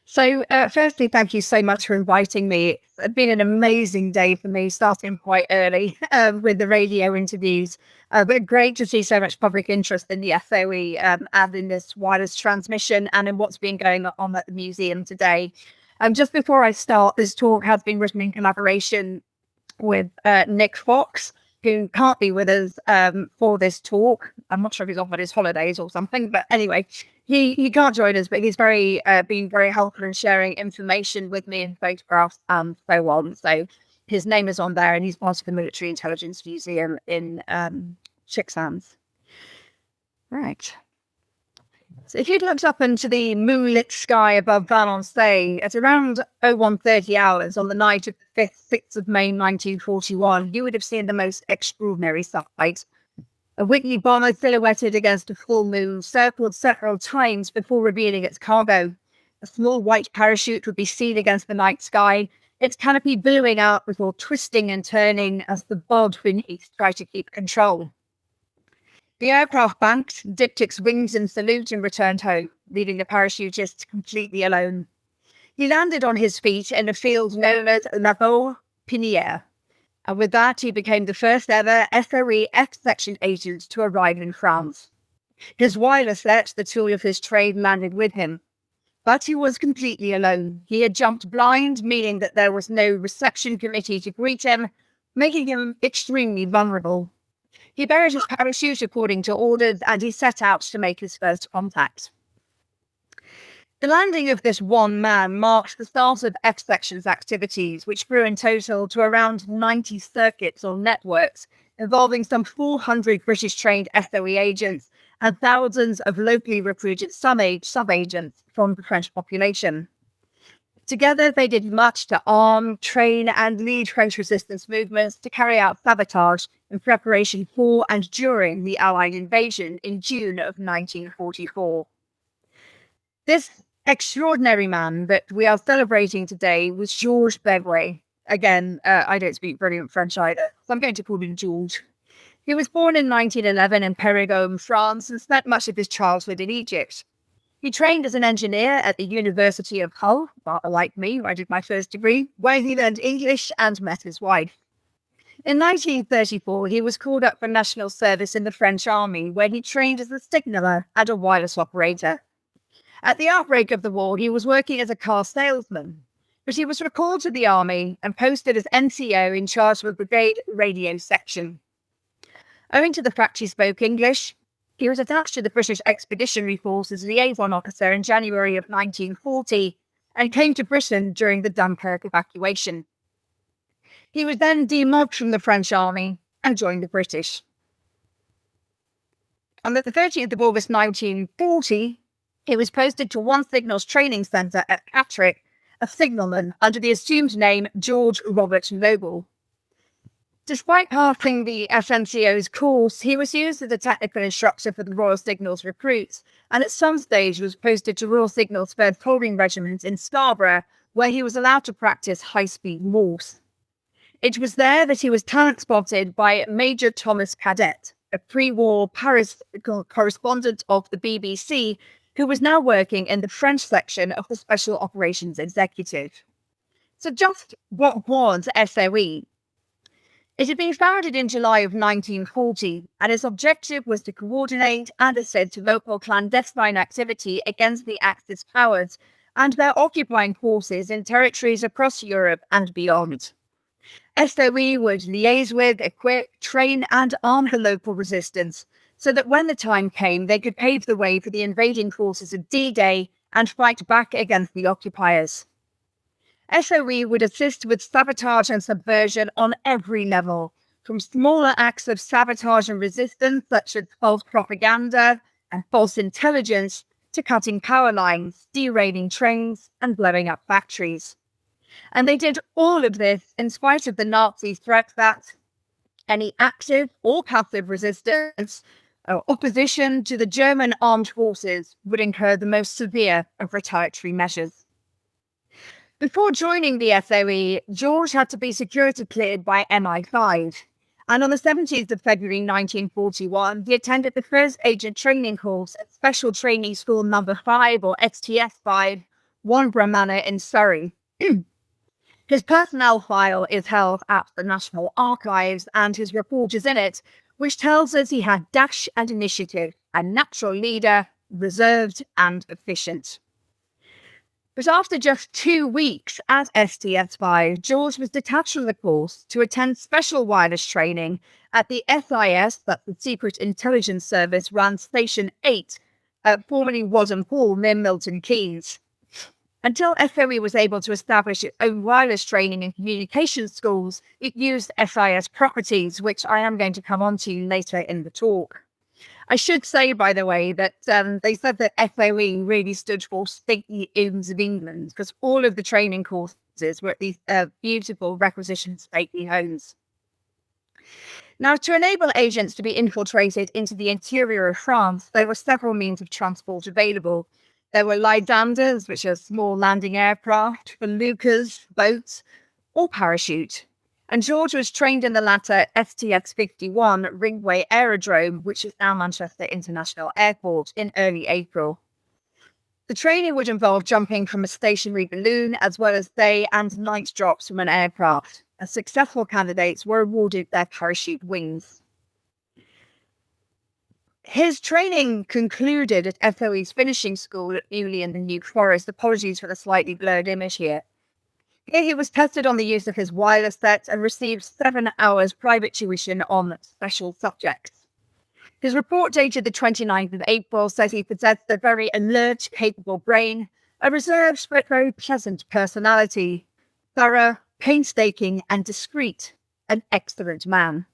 Firstly, thank you so much for inviting me. It's been an amazing day for me, starting quite early with the radio interviews. But great to see so much public interest in the SOE and in this wireless transmission and in what's been going on at the museum today. Just before I start, this talk has been written in collaboration with Nick Fox, who can't be with us for this talk. I'm not sure if he's off on his holidays or something, but anyway, he can't join us, but he's been very helpful in sharing information with me and photographs and so on. So his name is on there, and he's part of the Military Intelligence Museum in Chicksands. Right. So if you'd looked up into the moonlit sky above Valence at around 0130 hours on the night of the 6th of May 1941, you would have seen the most extraordinary sight. A Whitney bomber silhouetted against a full moon circled several times before revealing its cargo. A small white parachute would be seen against the night sky, its canopy billowing out before twisting and turning as the bod beneath tried to keep control. The aircraft banked, dipped its wings in salute and returned home, leaving the parachutist completely alone. He landed on his feet in a field known as La Pinière, and with that he became the first ever SOE F-section agent to arrive in France. His wireless set, the tool of his trade, landed with him. But he was completely alone. He had jumped blind, meaning that there was no reception committee to greet him, making him extremely vulnerable. He buried his parachute according to orders, and he set out to make his first contact. The landing of this one man marked the start of F-Section's activities, which grew in total to around 90 circuits or networks, involving some 400 British-trained SOE agents and thousands of locally recruited sub-agents from the French population. Together, they did much to arm, train, and lead French resistance movements to carry out sabotage in preparation for and during the Allied invasion in June of 1944. This extraordinary man that we are celebrating today was Georges Bégué. Again, I don't speak brilliant French either, so I'm going to call him Georges. He was born in 1911 in Périgord, France, and spent much of his childhood in Egypt. He trained as an engineer at the University of Hull, like me, where I did my first degree, where he learned English and met his wife. In 1934, he was called up for national service in the French army, where he trained as a signaller and a wireless operator. At the outbreak of the war, he was working as a car salesman, but he was recalled to the army and posted as NCO in charge of a brigade radio section. Owing to the fact he spoke English, he was attached to the British Expeditionary Force as liaison officer in January of 1940 and came to Britain during the Dunkirk evacuation. He was then demobbed from the French army and joined the British. On the 30th of August 1940, he was posted to One Signal's training centre at Pether, a signalman under the assumed name George Robert Noble. Despite passing the FNCO's course, he was used as a technical instructor for the Royal Signal's recruits, and at some stage was posted to Royal Signal's 3rd Folding Regiment in Scarborough, where he was allowed to practice high-speed Morse. It was there that he was talent spotted by Major Thomas Cadet, a pre-war Paris correspondent of the BBC, who was now working in the French section of the Special Operations Executive. So just what was SOE? It had been founded in July of 1940, and its objective was to coordinate and assist local clandestine activity against the Axis powers and their occupying forces in territories across Europe and beyond. SOE would liaise with, equip, train, and arm the local resistance, so that when the time came, they could pave the way for the invading forces of D-Day and fight back against the occupiers. SOE would assist with sabotage and subversion on every level, from smaller acts of sabotage and resistance, such as false propaganda and false intelligence, to cutting power lines, derailing trains, and blowing up factories. And they did all of this in spite of the Nazi threat that any active or passive resistance or opposition to the German armed forces would incur the most severe of retaliatory measures. Before joining the SOE, George had to be security cleared by MI5, and on the 17th of February 1941, he attended the first agent training course at Special Training School Number 5, or STS 5, Wanborough Manor in Surrey. His personnel file is held at the National Archives, and his report is in it, which tells us he had dash and initiative, a natural leader, reserved and efficient. But after just 2 weeks at STS-5, George was detached from the course to attend special wireless training at the SIS, that's the Secret Intelligence Service, ran Station 8, formerly Wadham Hall near Milton Keynes. Until FOE was able to establish its own wireless training and communication schools, it used SIS properties, which I am going to come on to later in the talk. I should say, by the way, that they said that FOE really stood for Stately Homes of England, because all of the training courses were at these beautiful requisitioned stately homes. Now, to enable agents to be infiltrated into the interior of France, there were several means of transport available. There were Lydanders, which are small landing aircraft, feluccas, boats, or parachute. And George was trained in the latter STS-51 Ringway Aerodrome, which is now Manchester International Airport, in early April. The training would involve jumping from a stationary balloon, as well as day and night drops from an aircraft. As successful candidates were awarded their parachute wings. His training concluded at FOE's finishing school at Beaulieu in the New Forest. Apologies for the slightly blurred image here. Here he was tested on the use of his wireless set and received 7 hours private tuition on special subjects. His report dated the 29th of April says he possessed a very alert, capable brain, a reserved but very pleasant personality, thorough, painstaking and discreet, an excellent man.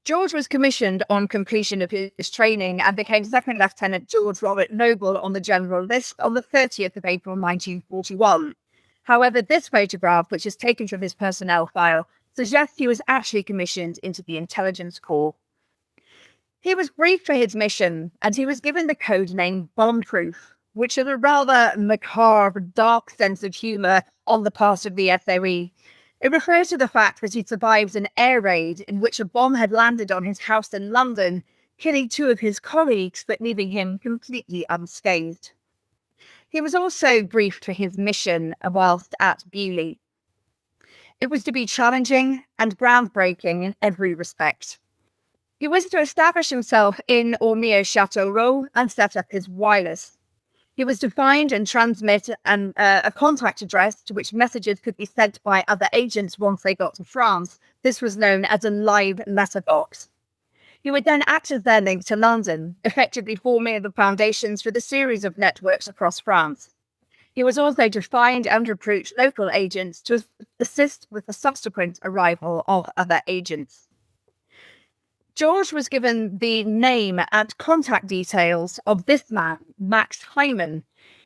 George was commissioned on completion of his training and became Second Lieutenant George Robert Noble on the General List on the 30th of April 1941. However, this photograph, which is taken from his personnel file, suggests he was actually commissioned into the Intelligence Corps. He was briefed for his mission, and he was given the code name Bombproof, which is a rather macabre, dark sense of humour on the part of the FOE. It refers to the fact that he survived an air raid in which a bomb had landed on his house in London, killing 2 of his colleagues, but leaving him completely unscathed. He was also briefed for his mission whilst at Beaulieu. It was to be challenging and groundbreaking in every respect. He was to establish himself in or near Châteauroux and set up his wireless. He was to find and transmit a contact address to which messages could be sent by other agents once they got to France. This was known as a live letterbox. He would then act as their link to London, effectively forming the foundations for the series of networks across France. He was also to find and recruit local agents to assist with the subsequent arrival of other agents. George was given the name and contact details of this man, Max Hyman.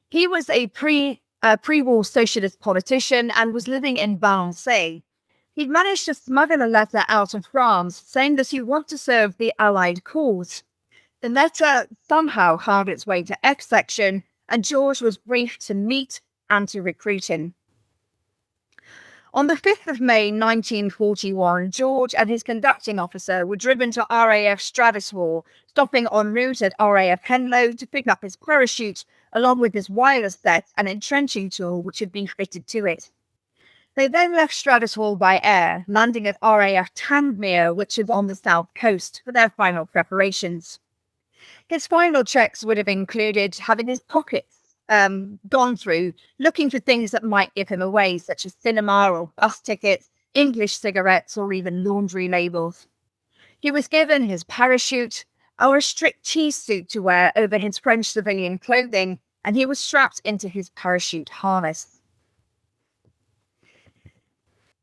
He was a pre-war socialist politician and was living in Valençay. He'd managed to smuggle a letter out of France saying that he wanted to serve the Allied cause. The letter somehow found its way to X section, and George was briefed to meet and to recruit him. On the 5th of May 1941, George and his conducting officer were driven to RAF Stradishall, stopping en route at RAF Henlow to pick up his parachute, along with his wireless set and entrenching tool which had been fitted to it. They then left Stradishall by air, landing at RAF Tandmere, which is on the south coast, for their final preparations. His final checks would have included having his pockets gone through, looking for things that might give him away, such as cinema or bus tickets, English cigarettes, or even laundry labels. He was given his parachute, or a strict cheese suit to wear over his French civilian clothing, and he was strapped into his parachute harness.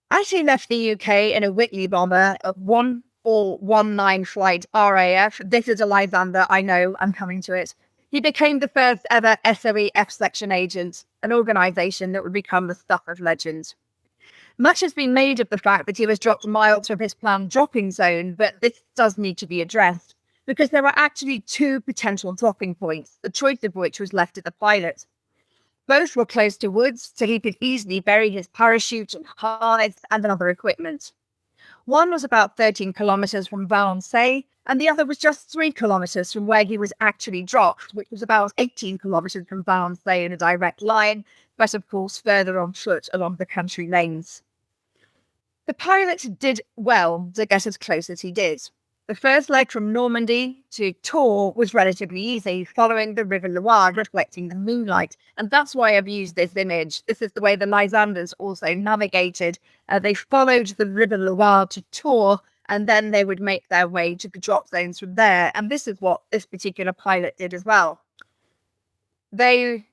As he left the UK in a Whitley bomber of 1419 flight RAF, this is a Lysander, I know, I'm coming to it, he became the first ever SOE F-Section agent, an organisation that would become the stuff of legend. Much has been made of the fact that he was dropped miles from his planned dropping zone, but this does need to be addressed, because there were actually 2 potential dropping points, the choice of which was left to the pilot. Both were close to woods, so he could easily bury his parachute and harness and other equipment. One was about 13 kilometres from Valence, and the other was just 3 kilometres from where he was actually dropped, which was about 18 kilometres from Valence in a direct line, but of course further on foot along the country lanes. The pilot did well to get as close as he did. The first leg from Normandy to Tours was relatively easy, following the River Loire, reflecting the moonlight. And that's why I've used this image. This is the way the Lysanders also navigated. They followed the River Loire to Tours, and then they would make their way to the drop zones from there. And this is what this particular pilot did as well. They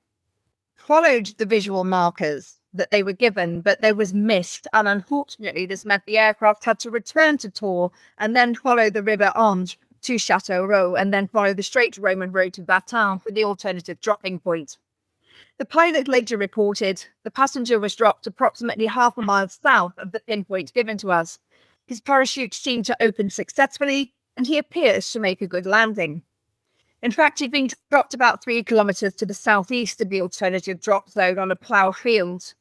followed the visual markers that they were given, but there was mist, and unfortunately this meant the aircraft had to return to Tours and then follow the river on to Châteauroux and then follow the straight Roman road to Batin for the alternative dropping point. The pilot later reported the passenger was dropped approximately half a mile south of the pinpoint given to us. His parachute seemed to open successfully, and he appears to make a good landing. In fact, he'd been dropped about 3 kilometres to the southeast of the alternative drop zone on a plough field.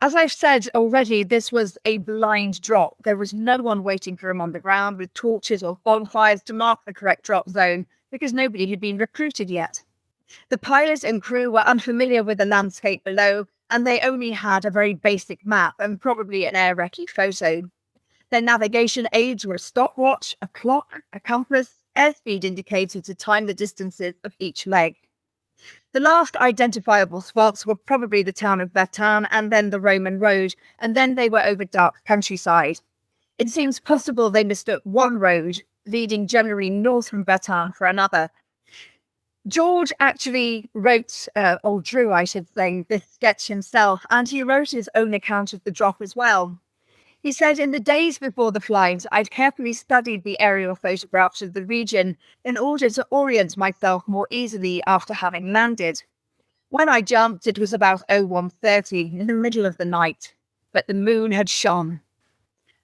As I've said already, this was a blind drop. There was no one waiting for him on the ground with torches or bonfires to mark the correct drop zone, because nobody had been recruited yet. The pilot and crew were unfamiliar with the landscape below, and they only had a very basic map and probably an air recce photo. Their navigation aids were a stopwatch, a clock, a compass, airspeed indicators to time the distances of each leg. The last identifiable spots were probably the town of Batin and then the Roman road, and then they were over dark countryside. It seems possible they mistook one road, leading generally north from Batin, for another. George actually wrote, or drew, I should say, this sketch himself, and he wrote his own account of the drop as well. He said, in the days before the flight, I'd carefully studied the aerial photographs of the region in order to orient myself more easily after having landed. When I jumped, it was about 01:30 in the middle of the night, but the moon had shone.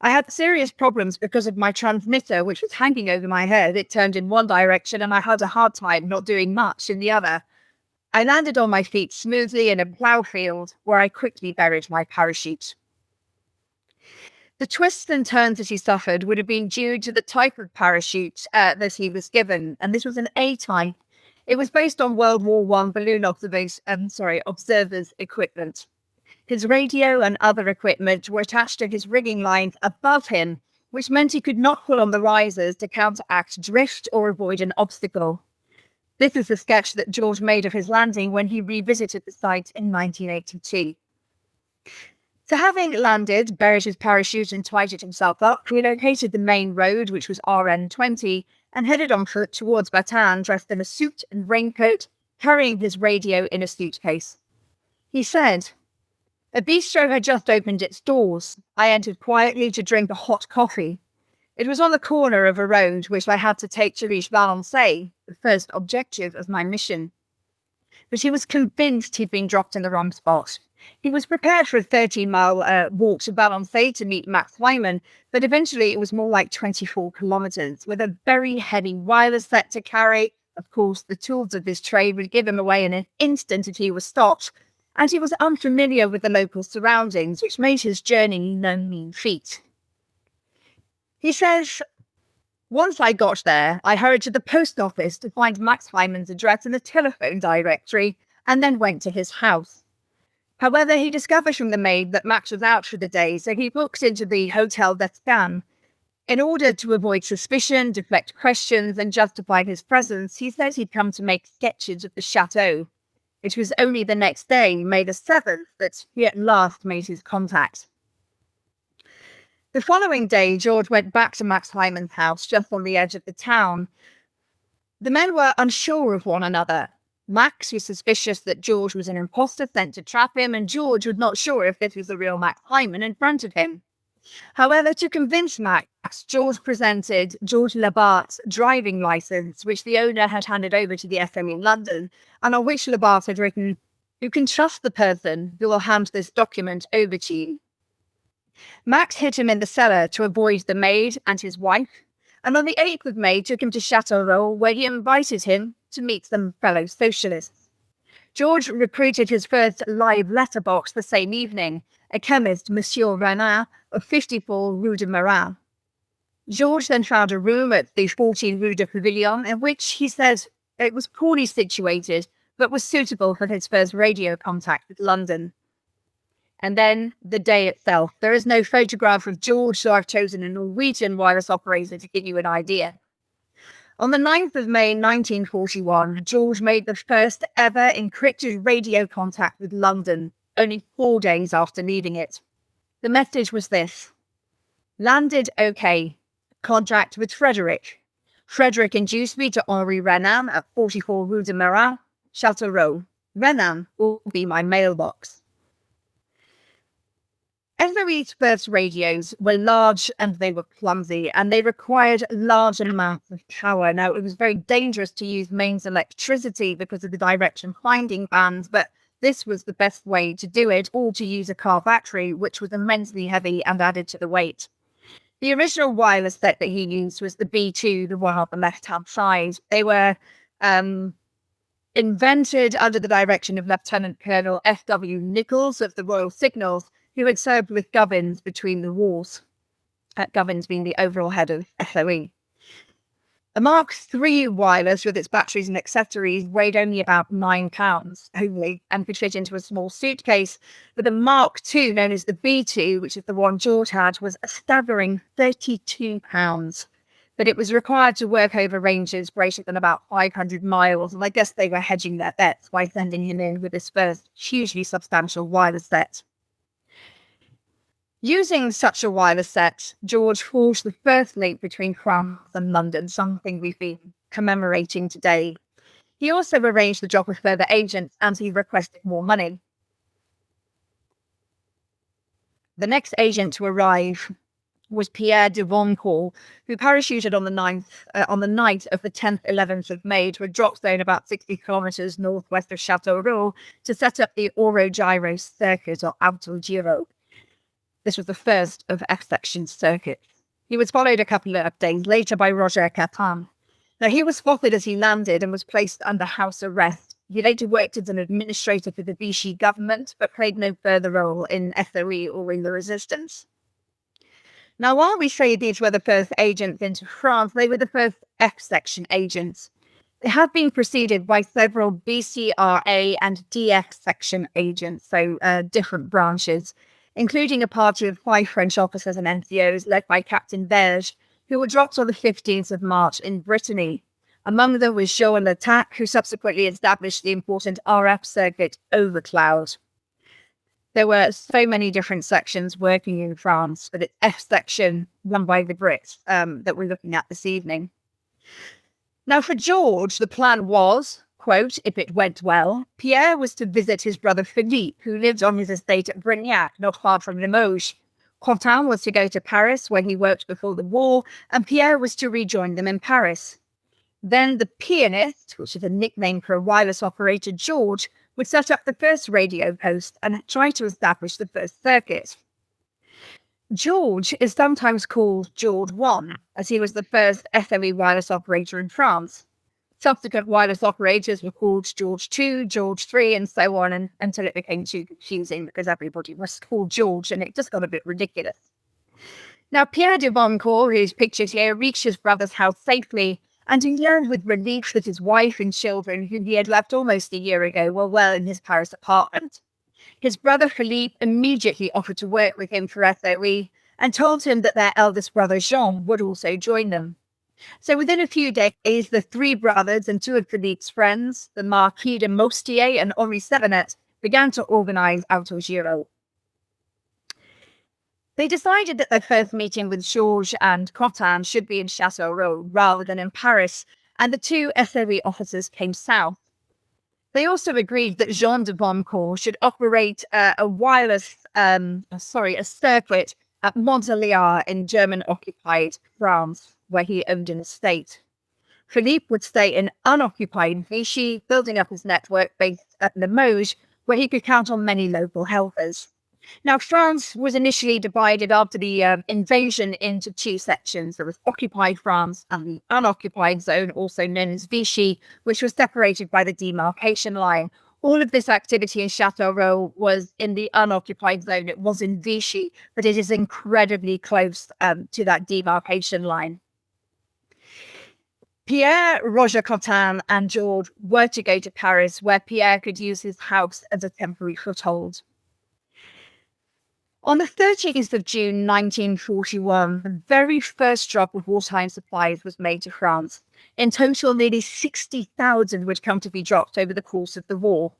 I had serious problems because of my transmitter, which was hanging over my head. It turned in one direction and I had a hard time not doing much in the other. I landed on my feet smoothly in a plough field where I quickly buried my parachute. The twists and turns that he suffered would have been due to the type of parachute that he was given, and this was an A-type. It was based on World War I balloon observers' equipment. His radio and other equipment were attached to his rigging lines above him, which meant he could not pull on the risers to counteract drift or avoid an obstacle. This is the sketch that George made of his landing when he revisited the site in 1982. So having landed, buried his parachute and tidied himself up, he located the main road, which was RN20, and headed on foot towards Batin, dressed in a suit and raincoat, carrying his radio in a suitcase. He said, "A bistro had just opened its doors. I entered quietly to drink a hot coffee. It was on the corner of a road which I had to take to reach Valence, the first objective of my mission." But he was convinced he'd been dropped in the wrong spot. He was prepared for a 13-mile walk to Valence to meet Max Wyman, but eventually it was more like 24 kilometres, with a very heavy wireless set to carry. Of course, the tools of his trade would give him away in an instant if he was stopped, and he was unfamiliar with the local surroundings, which made his journey no mean feat. He says, "Once I got there, I hurried to the post office to find Max Wyman's address in the telephone directory, and then went to his house. However, he discovered from the maid that Max was out for the day, so he booked into the Hotel d'Escan. In order to avoid suspicion, deflect questions, and justify his presence, he said he'd come to make sketches of the chateau. It was only the next day, May the 7th, that he at last made his contact." The following day, George went back to Max Wyman's house just on the edge of the town. The men were unsure of one another. Max was suspicious that George was an imposter sent to trap him, and George was not sure if this was the real Max Wyman in front of him. However, to convince Max, George presented Georges Labart's driving licence, which the owner had handed over to the FM in London, and on which Labart had written, "You can trust the person who will hand this document over to you." Max hid him in the cellar to avoid the maid and his wife, and on the 8th of May took him to Châteauroux, where he invited him to meet some fellow socialists. George recruited his first live letterbox the same evening, a chemist, Monsieur Renard, of 54 Rue de Marin. Georges then found a room at the 14 Rue de Pavillon, in which he said it was poorly situated, but was suitable for his first radio contact with London. And then the day itself. There is no photograph of George, so I've chosen a Norwegian wireless operator to give you an idea. On the 9th of May 1941, George made the first ever encrypted radio contact with London, only 4 days after leaving it. The message was this: landed okay. Contact with Frederick. Frederick induced me to Henri Renan at 44 Rue de Marin, Châteauroux. Renan will be my mailbox. SOE's first radios were large and they were clumsy, and they required large amounts of power. Now, it was very dangerous to use mains electricity because of the direction finding bands, but this was the best way to do it, or to use a car battery, which was immensely heavy and added to the weight. The original wireless set that he used was the B2, the one on the left-hand side. They were invented under the direction of Lieutenant Colonel F.W. Nichols of the Royal Signals, who had served with Gubbins between the wars, Gubbins being the overall head of SOE. A Mark III wireless with its batteries and accessories weighed only about 9 pounds only and could fit into a small suitcase, but the Mark II, known as the B2, which is the one George had, was a staggering 32 pounds. But it was required to work over ranges greater than about 500 miles, and I guess they were hedging their bets by sending him in with his first hugely substantial wireless set. Using such a wireless set, George forged the first link between France and London, something we've been commemorating today. He also arranged the job with further agents, and he requested more money. The next agent to arrive was Pether de Voncourt, who parachuted on the night of the 10th, 11th of May to a drop zone about 60 kilometres northwest of Châteauroux to set up the Orogyro circuit, or Autogiro. This was the first of F-section circuits. He was followed a couple of days later by Roger Capin. Now, he was spotted as he landed and was placed under house arrest. He later worked as an administrator for the Vichy government, but played no further role in SOE or in the resistance. Now, while we say these were the first agents into France, they were the first F-section agents. They had been preceded by several BCRA and DX section agents, so different branches, including a party of 5 French officers and NCOs led by Captain Vigurs, who were dropped on the 15th of March in Brittany. Among them was Jean Latac, who subsequently established the important RF circuit Overcloud. There were so many different sections working in France, but it's F-section run by the Brits that we're looking at this evening. Now, for George, the plan was, quote, if it went well, Pierre was to visit his brother Philippe, who lived on his estate at Brignac, not far from Limoges. Quentin was to go to Paris, where he worked before the war, and Pierre was to rejoin them in Paris. Then the pianist, which is a nickname for a wireless operator, George, would set up the first radio post and try to establish the first circuit. George is sometimes called George I, as he was the first SOE wireless operator in France. Subsequent wireless operators were called George II, George III, and so on, until it became too confusing because everybody was called George, and it just got a bit ridiculous. Now, Pether de Voncourt, who's pictured here, reached his brother's house safely, and he learned with relief that his wife and children, whom he had left almost a year ago, were well in his Paris apartment. His brother Philippe immediately offered to work with him for SOE and told him that their eldest brother Jean would also join them. So within a few days, the 3 brothers and 2 of Philippe's friends, the Marquis de Moustier and Henri Sevenet, began to organise Autogiro. They decided that their first meeting with Georges and Quentin should be in Châteauroux rather than in Paris, and the 2 SOE officers came south. They also agreed that Jean de Voncourt should operate a circuit at Montbéliard in German-occupied France, where he owned an estate. Philippe would stay in unoccupied Vichy, building up his network based at Limoges, where he could count on many local helpers. Now, France was initially divided after the invasion into 2 sections. There was occupied France and the unoccupied zone, also known as Vichy, which was separated by the demarcation line. All of this activity in Châteauroux was in the unoccupied zone. It was in Vichy, but it is incredibly close to that demarcation line. Pierre, Roger Cotin, and Georges were to go to Paris, where Pierre could use his house as a temporary foothold. On the 13th of June 1941, the very first drop of wartime supplies was made to France. In total, nearly 60,000 would come to be dropped over the course of the war.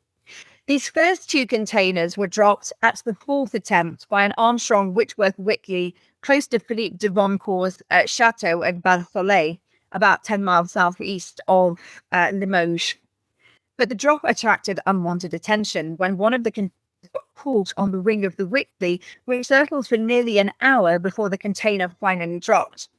These first 2 containers were dropped at the 4th attempt by an Armstrong Whitworth Whitley close to Philippe de Voncourt's chateau at Val-Soleil, about 10 miles southeast of Limoges. But the drop attracted unwanted attention when one of the containers got caught on the wing of the Whitley, which circled for nearly an hour before the container finally dropped.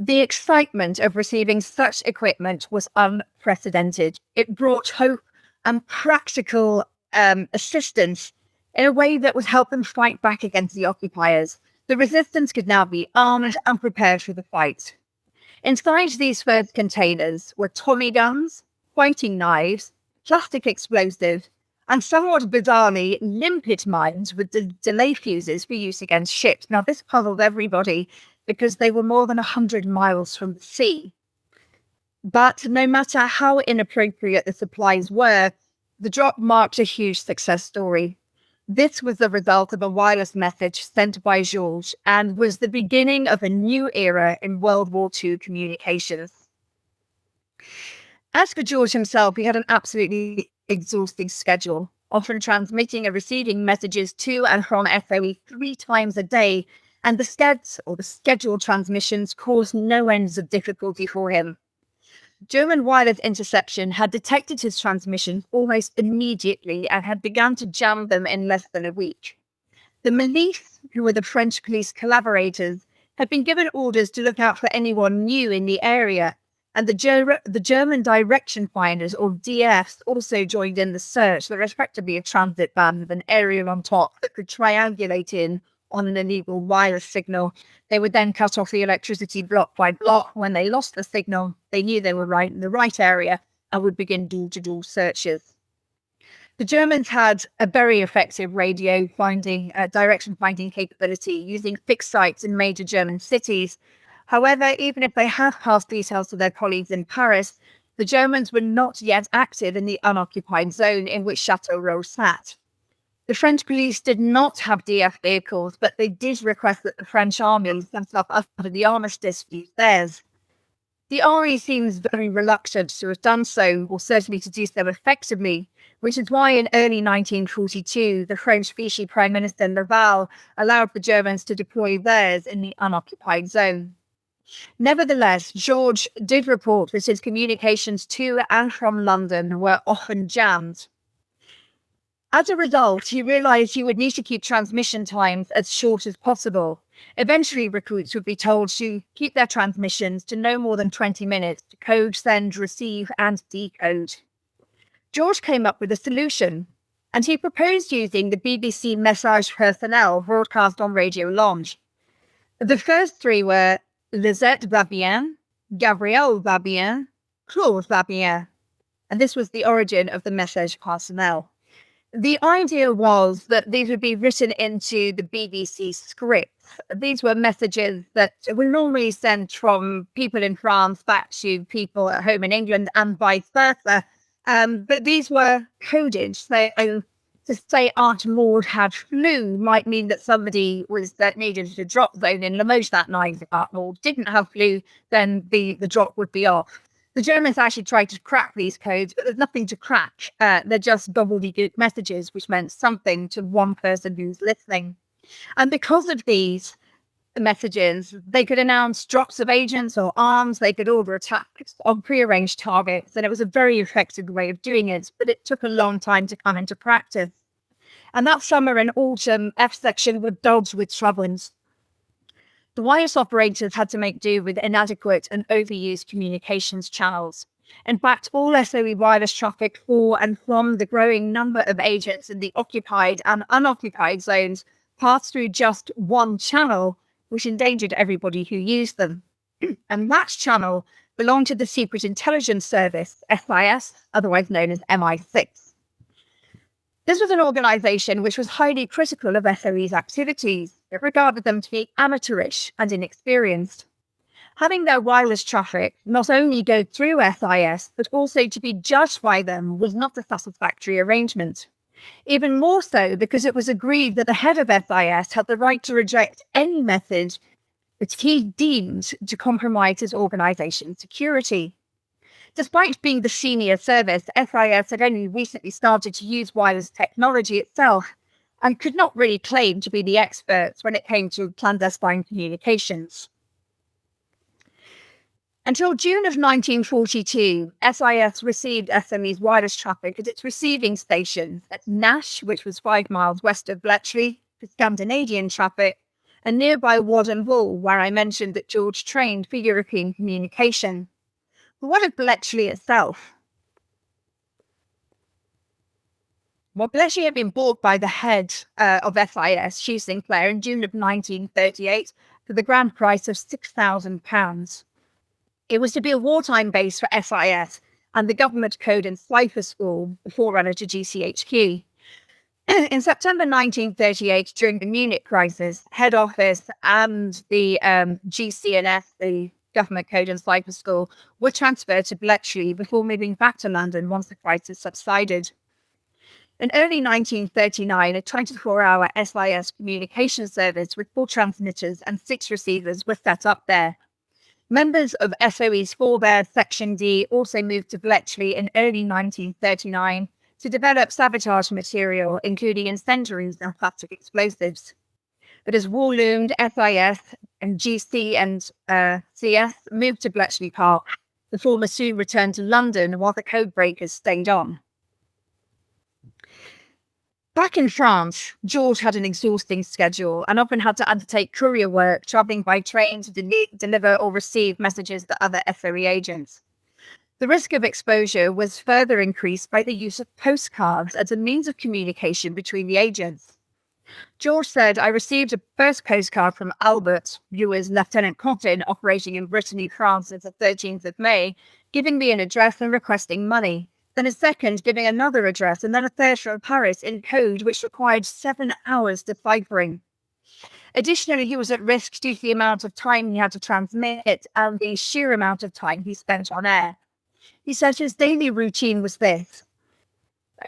The excitement of receiving such equipment was unprecedented. It brought hope and practical assistance in a way that would help them fight back against the occupiers. The resistance could now be armed and prepared for the fight. Inside these first containers were Tommy guns, fighting knives, plastic explosives, and somewhat bizarrely, limpet mines with delay fuses for use against ships. Now, this puzzled everybody because they were more than 100 miles from the sea. But no matter how inappropriate the supplies were, the drop marked a huge success story. This was the result of a wireless message sent by Georges and was the beginning of a new era in World War II communications. As for Georges himself, he had an absolutely exhausting schedule, often transmitting and receiving messages to and from SOE 3 times a day, and the scheduled transmissions caused no ends of difficulty for him. German wireless interception had detected his transmissions almost immediately and had begun to jam them in less than a week. The milice, who were the French police collaborators, had been given orders to look out for anyone new in the area, and the German direction finders, or DFs, also joined in the search. They're effectively a transit band with an aerial on top that could triangulate in on an illegal wireless signal. They would then cut off the electricity block by block. When they lost the signal, they knew they were right in the right area and would begin door-to-door searches. The Germans had a very effective radio direction finding capability using fixed sites in major German cities. However, even if they had passed details to their colleagues in Paris, the Germans were not yet active in the unoccupied zone in which Châteauroux sat. The French police did not have DF vehicles, but they did request that the French army set up after the armistice use theirs. The RE seems very reluctant to have done so, or certainly to do so effectively, which is why in early 1942, the French Vichy Prime Minister Laval allowed the Germans to deploy theirs in the unoccupied zone. Nevertheless, Georges did report that his communications to and from London were often jammed. As a result, he realised he would need to keep transmission times as short as possible. Eventually, recruits would be told to keep their transmissions to no more than 20 minutes to code, send, receive, and decode. Georges came up with a solution, and he proposed using the BBC Message Personnel broadcast on Radio Lounge. The first 3 were Lisette va bien, Gabrielle va bien, Claude va bien. And this was the origin of the Message Personnel. The idea was that these would be written into the BBC script. These were messages that were normally sent from people in France back to people at home in England and vice versa. But these were coded. So to say Aunt Maud had flu might mean that somebody that needed to drop zone in Limoges that night. If Aunt Maud didn't have flu, then the drop would be off. The Germans actually tried to crack these codes, but there's nothing to crack. They're just gobbledygook messages, which meant something to one person who's listening. And because of these messages, they could announce drops of agents or arms. They could order attacks on prearranged targets. And it was a very effective way of doing it, but it took a long time to come into practice. And that summer and autumn, F section were dodged with troubles. The wireless operators had to make do with inadequate and overused communications channels. In fact, all SOE wireless traffic for and from the growing number of agents in the occupied and unoccupied zones passed through just one channel, which endangered everybody who used them. And that channel belonged to the Secret Intelligence Service, SIS, otherwise known as MI6. This was an organisation which was highly critical of SOE's activities. It regarded them to be amateurish and inexperienced. Having their wireless traffic not only go through SIS, but also to be judged by them was not a satisfactory arrangement. Even more so because it was agreed that the head of SIS had the right to reject any method that he deemed to compromise his organisation's security. Despite being the senior service, SIS had only recently started to use wireless technology itself and could not really claim to be the experts when it came to clandestine communications. Until June of 1942, SIS received SME's wireless traffic at its receiving station at Nash, which was 5 miles west of Bletchley, for Scandinavian traffic, and nearby Wadham Hall, where I mentioned that George trained for European communication. But what of Bletchley itself? Well, Bletchley had been bought by the head of SIS, Hugh Sinclair, in June of 1938 for the grand price of £6,000. It was to be a wartime base for SIS and the government code and cipher school, the forerunner to GCHQ. In September 1938, during the Munich crisis, head office and the GCNS, the government code and cipher school, were transferred to Bletchley before moving back to London once the crisis subsided. In early 1939, a 24-hour SIS communication service with 4 transmitters and 6 receivers was set up there. Members of SOE's Forbear Section D also moved to Bletchley in early 1939 to develop sabotage material, including incendiaries and plastic explosives. But as war loomed, SIS and GC and CS moved to Bletchley Park. The former soon returned to London while the code breakers stayed on. Back in France, George had an exhausting schedule and often had to undertake courier work, travelling by train to deliver or receive messages to other SOE agents. The risk of exposure was further increased by the use of postcards as a means of communication between the agents. George said, "I received a first postcard from Albert, who was Lieutenant Cotton, operating in Brittany, France, since the 13th of May, giving me an address and requesting money. Then a second giving another address, and then a third from Paris in code which required 7 hours deciphering. Additionally, he was at risk due to the amount of time he had to transmit and the sheer amount of time he spent on air." He said his daily routine was this: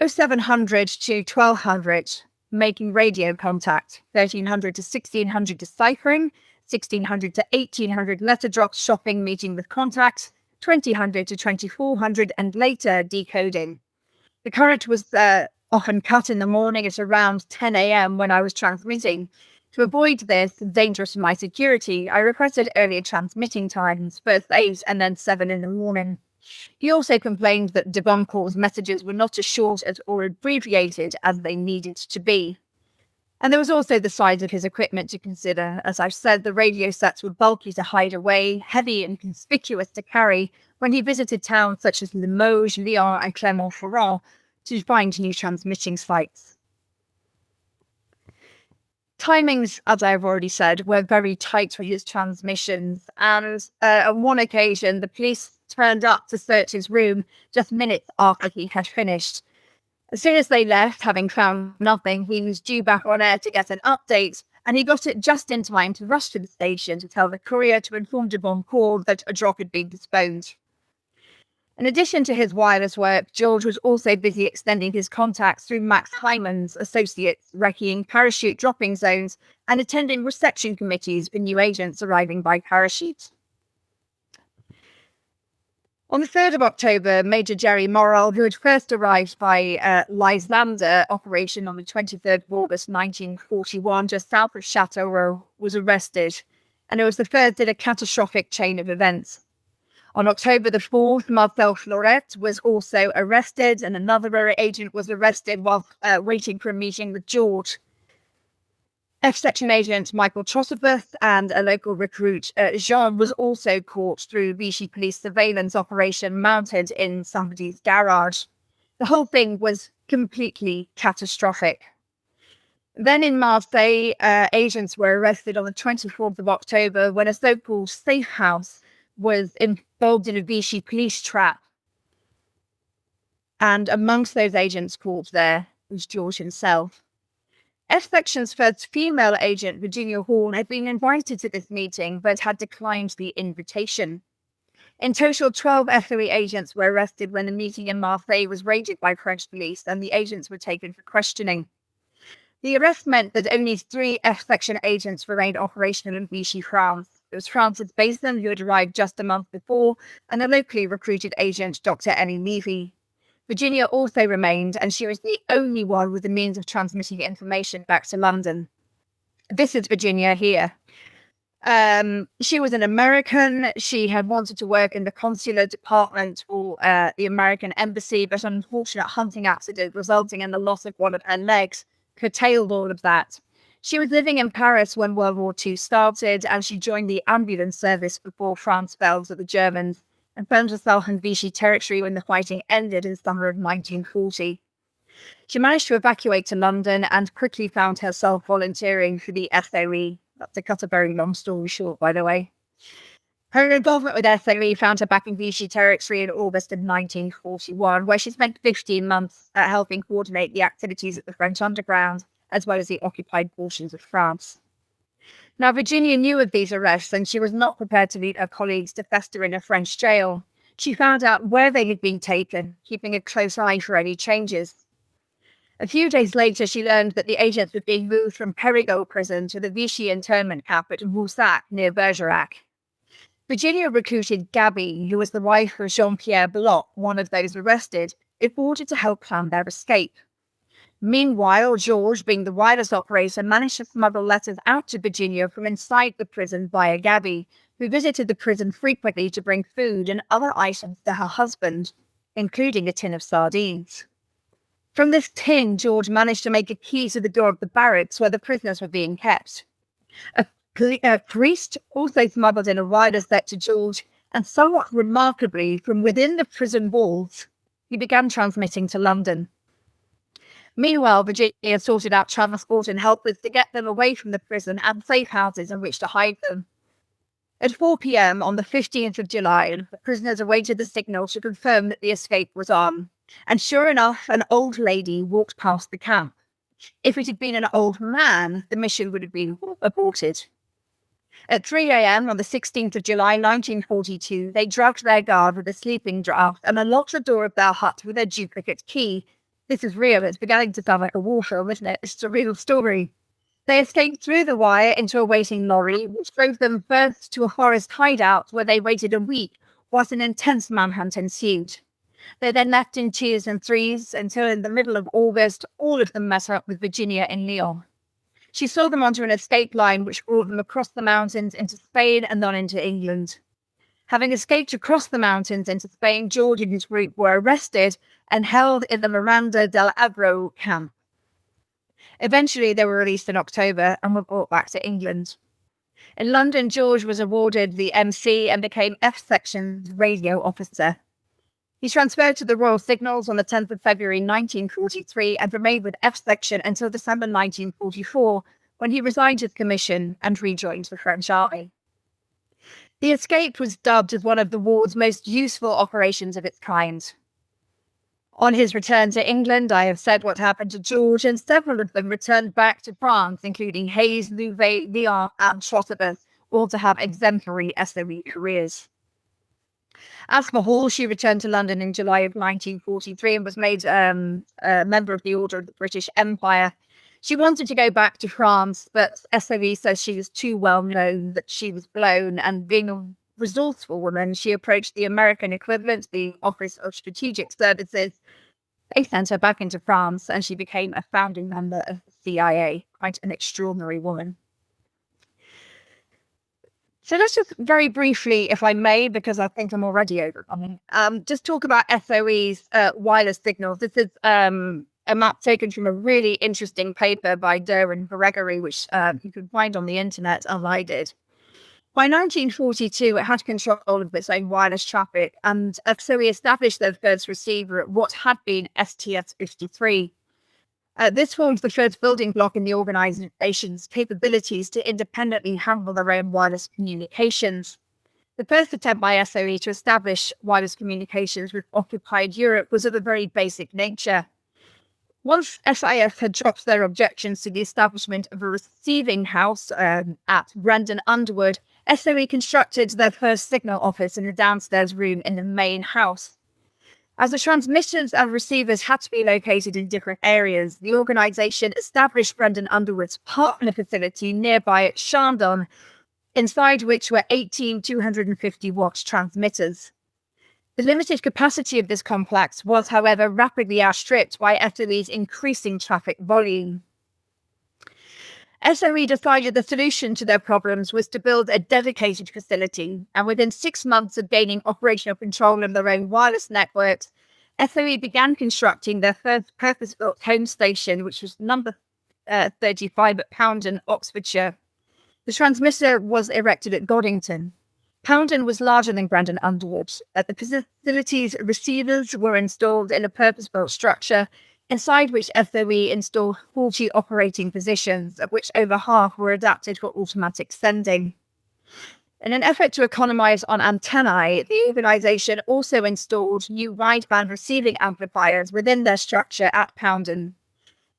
0700 to 1200, making radio contact, 1300 to 1600 deciphering, 1600 to 1800 letter drops, shopping, meeting with contacts, 2000 to 2400, and later decoding. The current was often cut in the morning at around 10 a.m. when I was transmitting. To avoid this, dangerous for my security, I requested earlier transmitting times, first 8 and then 7 in the morning. He also complained that de Goncourt's messages were not as short as or abbreviated as they needed to be. And there was also the size of his equipment to consider. As I've said, the radio sets were bulky to hide away, heavy and conspicuous to carry when he visited towns such as Limoges, Lyon and Clermont-Ferrand to find new transmitting sites. Timings, as I've already said, were very tight for his transmissions, and on one occasion the police turned up to search his room just minutes after he had finished. As soon as they left, having found nothing, he was due back on air to get an update, and he got it just in time to rush to the station to tell the courier to inform de Goncourt that a drop had been postponed. In addition to his wireless work, George was also busy extending his contacts through Max Hyman's associates, recceing parachute dropping zones and attending reception committees for new agents arriving by parachute. On the 3rd of October, Major Jerry Morrell, who had first arrived by Lysander operation on the 23rd of August 1941, just south of Châteauroux, was arrested, and it was the first in a catastrophic chain of events. On October the 4th, Marcel Florette was also arrested, and another agent was arrested while waiting for a meeting with George. F-Section agent Michael Trosserbuth and a local recruit, Jean, was also caught through Vichy police surveillance operation mounted in somebody's garage. The whole thing was completely catastrophic. Then in Marseille, agents were arrested on the 24th of October when a so-called safe house was involved in a Vichy police trap. And amongst those agents caught there was George himself. F-Section's first female agent, Virginia Hall, had been invited to this meeting, but had declined the invitation. In total, 12 FOE agents were arrested when the meeting in Marseille was raided by French police, and the agents were taken for questioning. The arrest meant that only 3 F-Section agents remained operational in Vichy, France. It was Francis Basin, who had arrived just a month before, and a locally recruited agent, Dr. Ellie Levy. Virginia also remained, and she was the only one with the means of transmitting information back to London. This is Virginia here. She was an American. She had wanted to work in the consular department for the American embassy, but an unfortunate hunting accident resulting in the loss of one of her legs curtailed all of that. She was living in Paris when World War II started, and she joined the ambulance service before France fell to the Germans, and found herself in Vichy territory when the fighting ended in summer of 1940. She managed to evacuate to London and quickly found herself volunteering for the SOE. That's to cut a very long story short, by the way. Her involvement with SOE found her back in Vichy territory in August of 1941, where she spent 15 months helping coordinate the activities at the French underground, as well as the occupied portions of France. Now, Virginia knew of these arrests, and she was not prepared to leave her colleagues to fester in a French jail. She found out where they had been taken, keeping a close eye for any changes. A few days later, she learned that the agents were being moved from Périgueux prison to the Vichy internment camp at Roussac, near Bergerac. Virginia recruited Gabby, who was the wife of Jean-Pierre Bloch, one of those arrested, in order to help plan their escape. Meanwhile, Georges, being the wireless operator, managed to smuggle letters out to Virginia from inside the prison via Gabby, who visited the prison frequently to bring food and other items to her husband, including a tin of sardines. From this tin, George managed to make a key to the door of the barracks where the prisoners were being kept. A priest also smuggled in a wireless set to George, and somewhat remarkably, from within the prison walls, he began transmitting to London. Meanwhile, Virginia sorted out transport and helpers to get them away from the prison and safe houses in which to hide them. At 4 p.m. on the 15th of July, the prisoners awaited the signal to confirm that the escape was on. And sure enough, an old lady walked past the camp. If it had been an old man, the mission would have been aborted. At 3 a.m. on the 16th of July, 1942, they drugged their guard with a sleeping draught and unlocked the door of their hut with a duplicate key. This is real. It's beginning to sound like a war film, isn't it? It's a real story. They escaped through the wire into a waiting lorry, which drove them first to a forest hideout where they waited a week whilst an intense manhunt ensued. They then left in twos and threes until in the middle of August, all of them met up with Virginia in Lyon. She saw them onto an escape line which brought them across the mountains into Spain and then into England. Having escaped across the mountains into Spain, George and his group were arrested and held in the Miranda del Ebro camp. Eventually, they were released in October and were brought back to England. In London, George was awarded the MC and became F-Section's radio officer. He transferred to the Royal Signals on the 10th of February 1943 and remained with F-Section until December 1944, when he resigned his commission and rejoined the French Army. The escape was dubbed as one of the war's most useful operations of its kind. On his return to England, I have said what happened to George, and several of them returned back to France, including Hayes, Louvet, Lyon, and Trotterbus, all to have exemplary SOE careers. As for Hall, she returned to London in July of 1943 and was made a member of the Order of the British Empire. She wanted to go back to France, but SOE says she was too well known that she was blown, and being a resourceful woman, she approached the American equivalent, the Office of Strategic Services. They sent her back into France, and she became a founding member of the CIA. Quite an extraordinary woman. So let's just very briefly, if I may, because I think I'm already overcoming, just talk about SOE's wireless signals. This is a map taken from a really interesting paper by Durr and Gregory, which you can find on the internet, as I did. By 1942, it had control of its own wireless traffic, and SOE established their first receiver at what had been STS-53. This formed the first building block in the organization's capabilities to independently handle their own wireless communications. The first attempt by SOE to establish wireless communications with occupied Europe was of a very basic nature. Once SIS had dropped their objections to the establishment of a receiving house at Brandon Underwood, SOE constructed their first signal office in a downstairs room in the main house. As the transmitters and receivers had to be located in different areas, the organisation established Brandon Underwood's partner facility nearby at Shandon, inside which were 18 250-watt transmitters. The limited capacity of this complex was, however, rapidly outstripped by SOE's increasing traffic volume. SOE decided the solution to their problems was to build a dedicated facility, and within 6 months of gaining operational control of their own wireless networks, SOE began constructing their first purpose-built home station, which was number 35 at Poundon, Oxfordshire. The transmitter was erected at Goddington. Poundon was larger than Brandon Underwood. At the facility's receivers were installed in a purpose-built structure, inside which SOE installed 40 operating positions, of which over half were adapted for automatic sending. In an effort to economise on antennae, the organisation also installed new wideband receiving amplifiers within their structure at Poundon.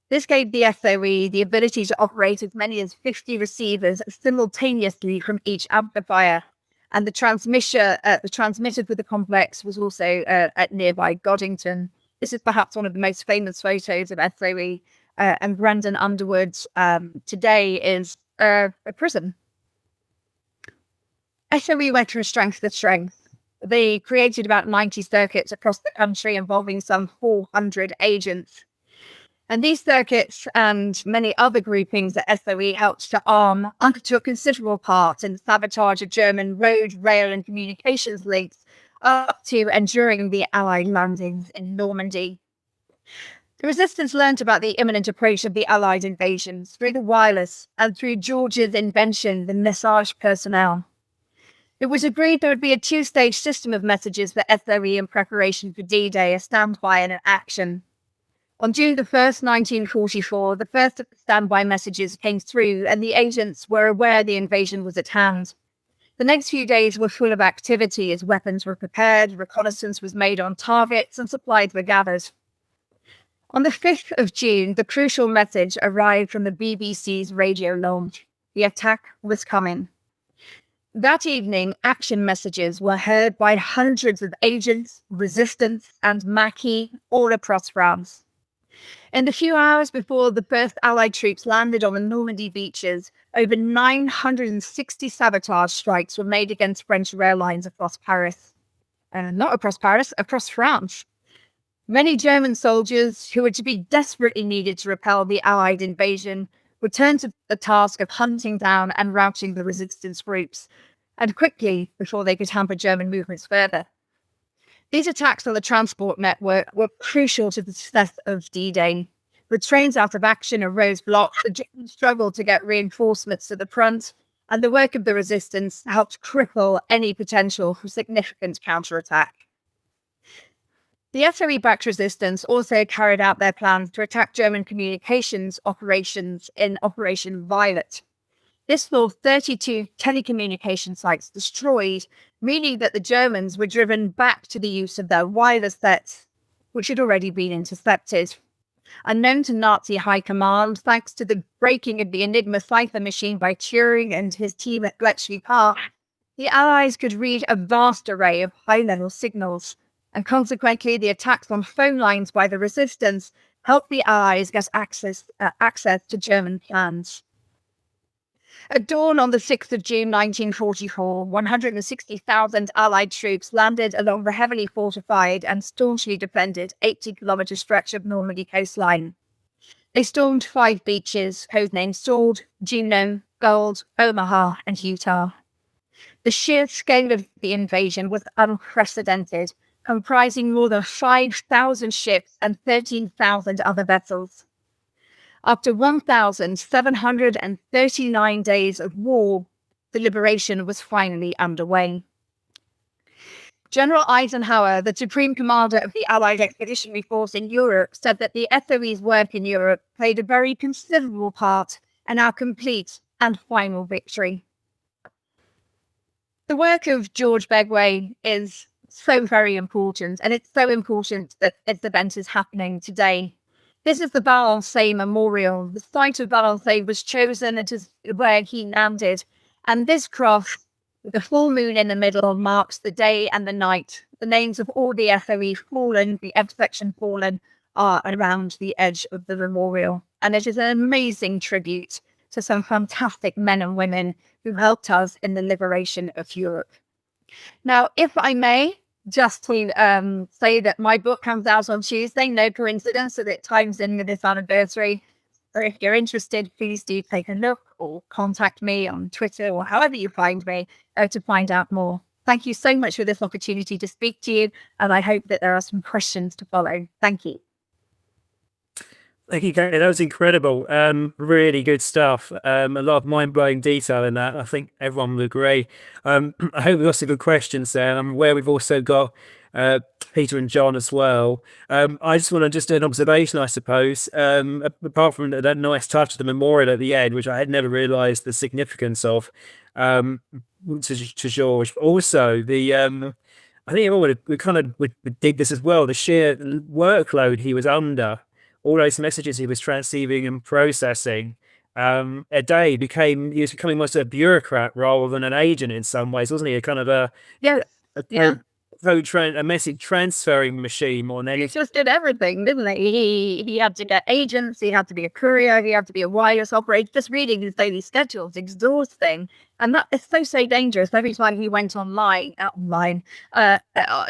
This gave the SOE the ability to operate as many as 50 receivers simultaneously from each amplifier, and the transmitter for the complex was also at nearby Goddington. This is perhaps one of the most famous photos of SOE, and Brandon Underwood today is a prison. SOE went from strength to strength. They created about 90 circuits across the country involving some 400 agents. And these circuits and many other groupings that SOE helped to arm undertook considerable part in the sabotage of German road, rail and communications links up to and during the Allied landings in Normandy. The resistance learnt about the imminent approach of the Allied invasions through the wireless and through George's invention, the message personnel. It was agreed there would be a two-stage system of messages for SOE in preparation for D-Day, a standby and an action. On June the 1st, 1944, the first of the standby messages came through and the agents were aware the invasion was at hand. The next few days were full of activity as weapons were prepared, reconnaissance was made on targets and supplies were gathered. On the 5th of June, the crucial message arrived from the BBC's radio launch. The attack was coming. That evening, action messages were heard by hundreds of agents, resistance and Maquis all across France. In the few hours before the first Allied troops landed on the Normandy beaches, over 960 sabotage strikes were made against French rail lines across Paris. Across France. Many German soldiers, who were to be desperately needed to repel the Allied invasion, returned to the task of hunting down and routing the resistance groups, and quickly before they could hamper German movements further. These attacks on the transport network were crucial to the success of D-Day. With trains out of action and roads blocked, the Germans struggled to get reinforcements to the front, and the work of the resistance helped cripple any potential for significant counterattack. The SOE-backed resistance also carried out their plans to attack German communications operations in Operation Violet. This saw 32 telecommunication sites destroyed, meaning that the Germans were driven back to the use of their wireless sets, which had already been intercepted. Unknown to Nazi high command, thanks to the breaking of the Enigma cipher machine by Turing and his team at Bletchley Park, the Allies could read a vast array of high-level signals, and consequently the attacks on phone lines by the resistance helped the Allies get access to German plans. At dawn on the 6th of June 1944, 160,000 Allied troops landed along the heavily fortified and staunchly defended 80-kilometre stretch of Normandy coastline. They stormed 5 beaches, codenamed Sword, Juno, Gold, Omaha and Utah. The sheer scale of the invasion was unprecedented, comprising more than 5,000 ships and 13,000 other vessels. After 1,739 days of war, the liberation was finally underway. General Eisenhower, the supreme commander of the Allied Expeditionary Force in Europe, said that the SOE's work in Europe played a very considerable part in our complete and final victory. The work of Georges Bégué is so very important, and it's so important that this event is happening today. This is the Balancé Memorial. The site of Balancé was chosen. It is where he landed. And this cross, with the full moon in the middle, marks the day and the night. The names of all the FOE fallen, the F-section fallen, are around the edge of the memorial. And it is an amazing tribute to some fantastic men and women who helped us in the liberation of Europe. Now, if I may, just to say that my book comes out on Tuesday, no coincidence that it times in with this anniversary. Or if you're interested, please do take a look or contact me on Twitter or however you find me to find out more. Thank you so much for this opportunity to speak to you, and I hope that there are some questions to follow. Thank you. Thank you, Kate. That was incredible. Really good stuff. A lot of mind-blowing detail in that. I think everyone will agree. I hope we've got some good questions there. I'm aware we've also got Peter and John as well. I just want to do an observation, I suppose. Apart from that nice touch of the memorial at the end, which I had never realised the significance of, to Georges. Also, the I think everyone would dig this as well. The sheer workload he was under. All those messages he was transceiving and processing a day he was becoming almost a bureaucrat rather than an agent in some ways, wasn't he? A kind of a message transferring machine more than anything. He just did everything, didn't he? He had to get agents, he had to be a courier, he had to be a wireless operator. Just reading his daily schedules, exhausting. And that is so dangerous. Every time he went online,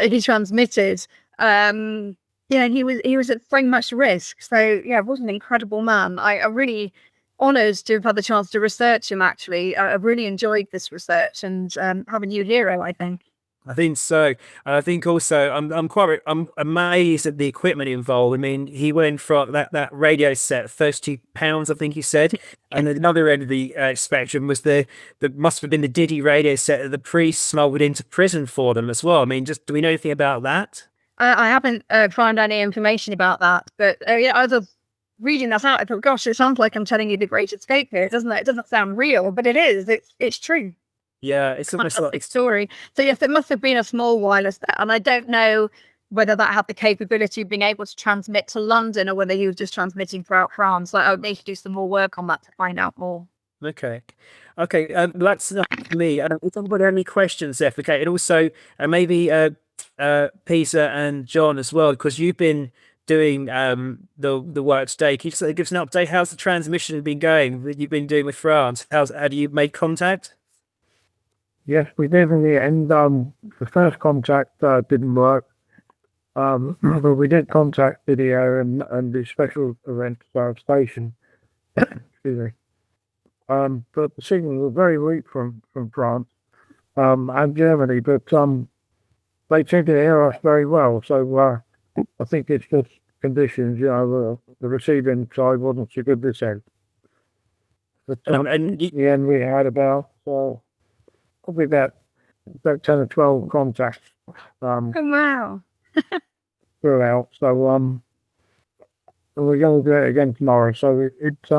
he transmitted. And he was at so much risk. So yeah, what an incredible man. I'm really honoured to have had the chance to research him. Actually, I really enjoyed this research and have a new hero, I think. I think so. I think also I'm amazed at the equipment involved. I mean, he went from that radio set, £30, I think he said, and at another end of the spectrum was the must have been the Diddy radio set that the priests smuggled into prison for them as well. I mean, do we know anything about that? I haven't found any information about that, but I was reading that out. I thought, gosh, it sounds like I'm telling you the Great Escape here, doesn't it? It doesn't sound real, but it is. It's true. Yeah, it's almost like a story. So yes, it must have been a small wireless there, and I don't know whether that had the capability of being able to transmit to London or whether he was just transmitting throughout France. I would need to do some more work on that to find out more. Okay. That's enough for me. If anybody have any questions there for Kate, and also maybe Peter and John as well, because you've been doing the work today. Can you just give us an update? How's the transmission been going that you've been doing with France? Have you made contact? Yes, we did in the end. The first contact didn't work. But we did contact video and the special event station. Excuse me. But the signals were very weak from France and Germany, but they seem to hear us very well. So I think it's just conditions. The receiving side wasn't so good this end. But in the end, we had about probably about 10 or 12 contacts. Wow. Throughout. So we're going to do it again tomorrow. So it's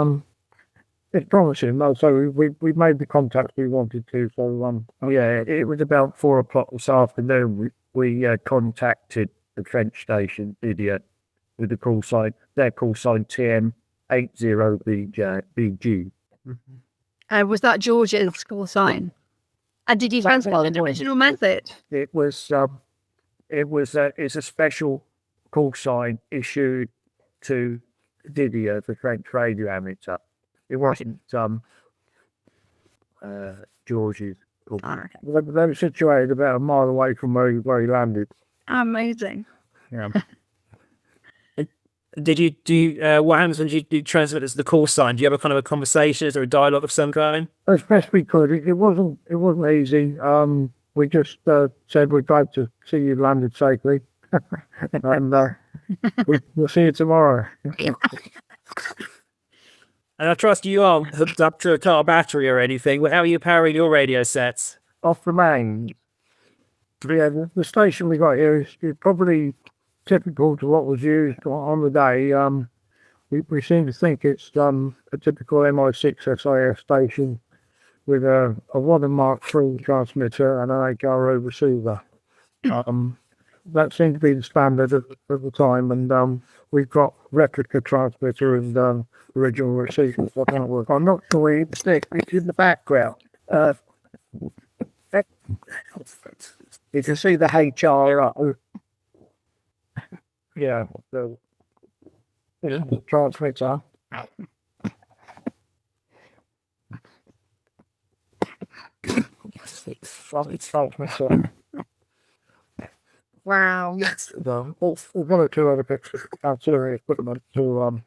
promising. No, so we made the contacts we wanted to. So it was about 4 o'clock this afternoon. We contacted the French station idiot with the call sign. Their call sign TN80BG. Was that George's call sign? And did you transmit the original message? It's a special call sign issued to Didier, the French radio amateur. It wasn't George's. Okay. They were situated about a mile away from where he landed. Amazing. Yeah. Did you do what happens when you transmit as the call sign? Do you have a kind of a conversation or a dialogue of some kind? As best we could. It wasn't easy. We just said we'd like to see you landed safely, and we'll see you tomorrow. And I trust you aren't hooked up to a car battery or anything. How are you powering your radio sets? Off the main. Yeah, the station we got here is probably typical to what was used on the day. We seem to think it's a typical MI6 SAS station with a Watermark 3 transmitter and an HRO receiver. that seemed to be the standard at the time, and we've got replica transmitter and original receivers that don't work. I'm not sure you can stick it in the background. You can see the HRO. Yeah, the transmitter. Transmitter. Wow. One or two other bits of ancillary equipment to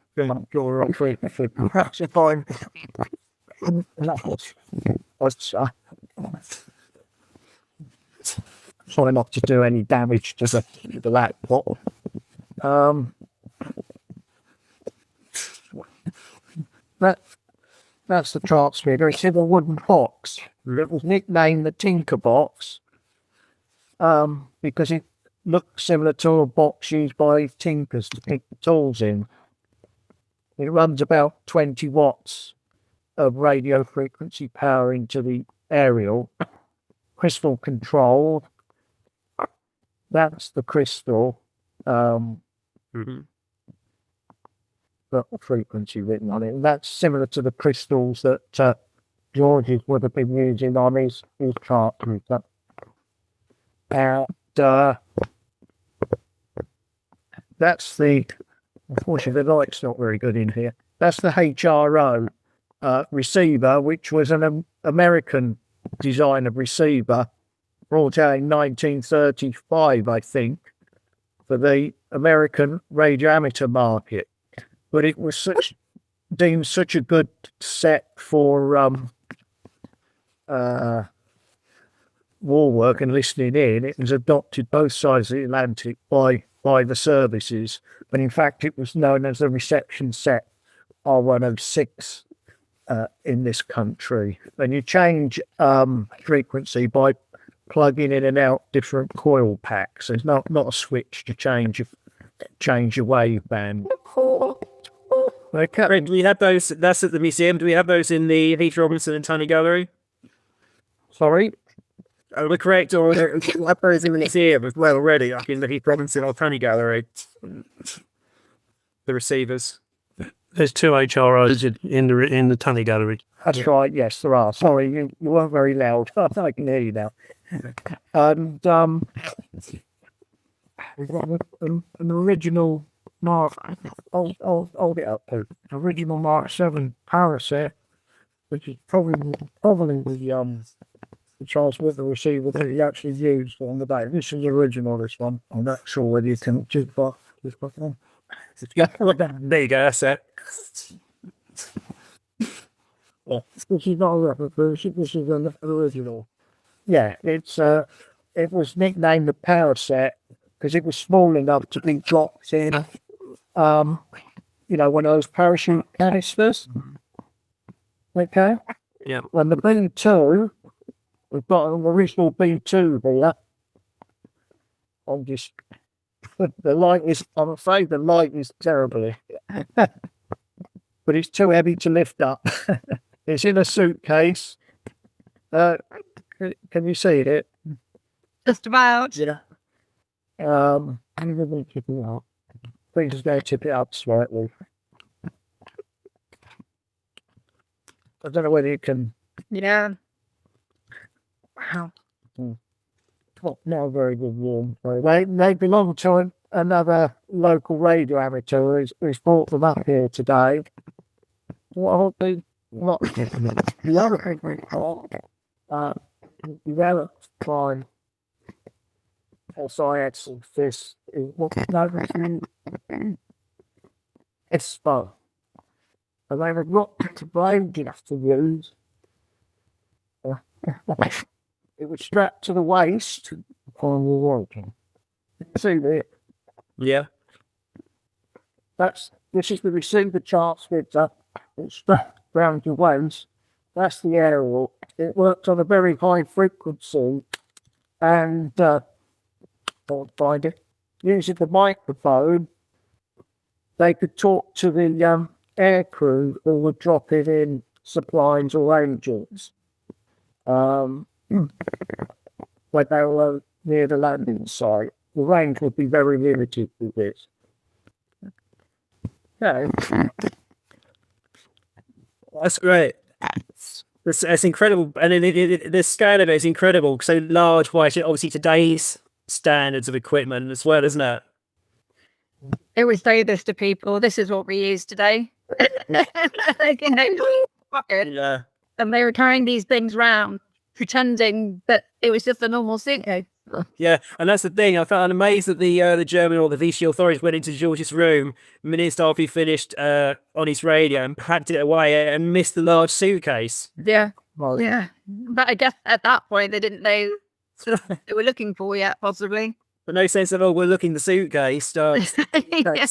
your frequency. Perhaps if I'm try not to do any damage to the laptop. That's the transmitter. It's in a wooden box. It was nicknamed the Tinker Box because it looked similar to a box used by tinkers to pick the tools in. It runs about 20 watts of radio frequency power into the aerial. Crystal controlled. That's the crystal. Got the frequency written on it. And that's similar to the crystals that Georges would have been using on his chart. And that's the, unfortunately the light's not very good in here. That's the HRO receiver, which was an American design of receiver brought out in 1935, I think, for the American radio amateur market. But it was deemed such a good set for war work and listening in. It was adopted both sides of the Atlantic by the services, but in fact it was known as the reception set R106 in this country. And you change frequency by plugging in and out different coil packs. There's not a switch to change your wave band. Okay. Do we have those? That's at the museum. Do we have those in the Heath Robinson and Tunney Gallery? Sorry? Are we correct? Or we have those in the museum as well already, like in the Heath Robinson or Tunney Gallery? The receivers. There's two HROs in the Tunney Gallery. That's right, yes, there are. Sorry, you weren't very loud. I can hear you now. And we've got an original Mark, hold it up, original Mark 7 power set, which is probably the transmitter receiver that he actually used on the day. This is original, this one. I'm not sure whether you can just put this button on. There you go, that's it. Yeah, this is not a replica, this is an original. Yeah, it was nicknamed the power set because it was small enough to be dropped in, one of those parachute canisters. Okay? Yeah. And the B2, we've got an original B2 here. I'm afraid the light is terrible, but it's too heavy to lift up. It's in a suitcase. Can you see it? Just about. Yeah. I'm going to tip it up. Please just go tip it up slightly. I don't know whether you can. Yeah. Wow. Well, not very good warm. They belong to another local radio amateur who's brought them up here today. What the other developed by SIX of this is Espo. And they were not to blame enough to use. It was strapped to the waist on the working. See there? Yeah. This is the receiver transmitter. It's strapped around your waist. That's the aerial. It works on a very high frequency and can't find it. Using the microphone, they could talk to the air crew who were dropping in supplies or engines when they were near the landing site. range would be very limited with this. Yeah, That's great. It's incredible, and the scale of it is incredible. So large, by obviously today's standards of equipment as well, isn't it? It would say this to people. This is what we use today. Yeah. And they were carrying these things around, pretending that it was just a normal suitcase. Yeah, and that's the thing. I found amazed that the German or the Vichy authorities went into George's room minutes after he finished on his radio and packed it away and missed the large suitcase. Yeah, well, yeah. But I guess at that point they didn't know what they were looking for yet, possibly. But no sense of, we're looking the suitcase. Yeah.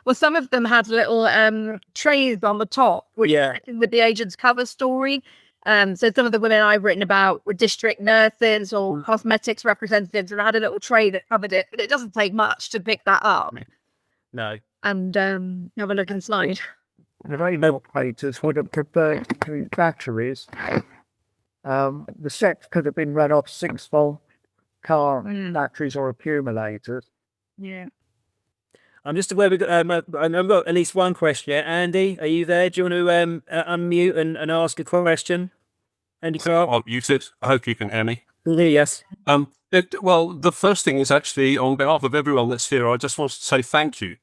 Well, some of them had little trays on the top, which with the agent's cover story. So some of the women I've written about were district nurses or cosmetics representatives, and I had a little tray that covered it. But it doesn't take much to pick that up. No. And have a look inside. the ventilators would have converted to batteries. The sets could have been run off 6-volt car batteries or accumulators. Yeah. I'm just aware I've got at least one question. Andy, are you there? Do you want to unmute and ask a question? Andy Clark? I'll mute it. I hope you can hear me. Yes. Well, the first thing is actually on behalf of everyone that's here, I just want to say thank you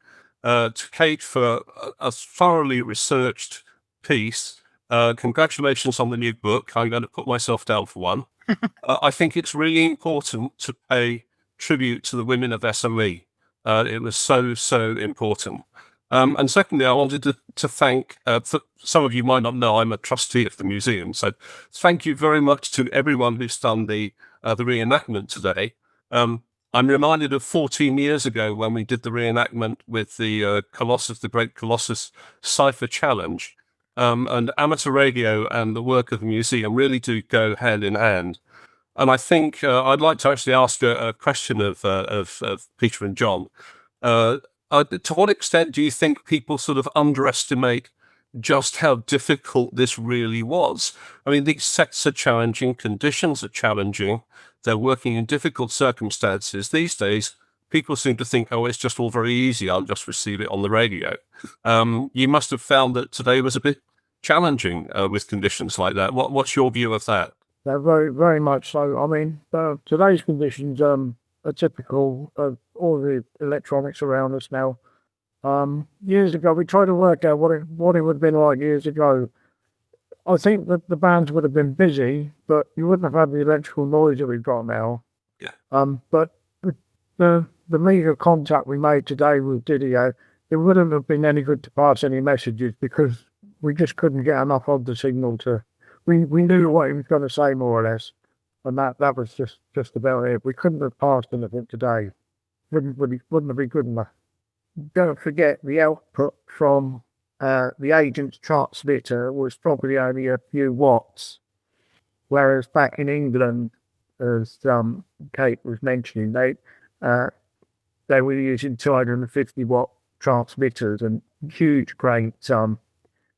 to Kate for a thoroughly researched piece. Congratulations on the new book. I'm going to put myself down for one. I think it's really important to pay tribute to the women of SME. It was so important. And secondly, I wanted to thank, for some of you might not know, I'm a trustee of the museum. So thank you very much to everyone who's done the reenactment today. I'm reminded of 14 years ago when we did the reenactment with the Colossus, the Great Colossus Cipher Challenge. And amateur radio and the work of the museum really do go hand in hand. And I think I'd like to actually ask a question of Pether and John. To what extent do you think people sort of underestimate just how difficult this really was? I mean, these sets are challenging, conditions are challenging, they're working in difficult circumstances. These days, people seem to think, oh, it's just all very easy, I'll just receive it on the radio. You must have found that today was a bit challenging with conditions like that. What's your view of that? They're very much so. I mean, today's conditions are typical of all the electronics around us now. Years ago, we tried to work out what it would have been like years ago. I think that the bands would have been busy, but you wouldn't have had the electrical noise that we've got now. Yeah. But the meager contact we made today with Didier, it wouldn't have been any good to pass any messages because we just couldn't get enough of the signal to. We knew what he was going to say more or less, and that was just about it. We couldn't have passed anything today. Wouldn't have been good enough. Don't forget the output from the agent's transmitter was probably only a few watts, whereas back in England, as Kate was mentioning, they were using 250 watt transmitters and huge, great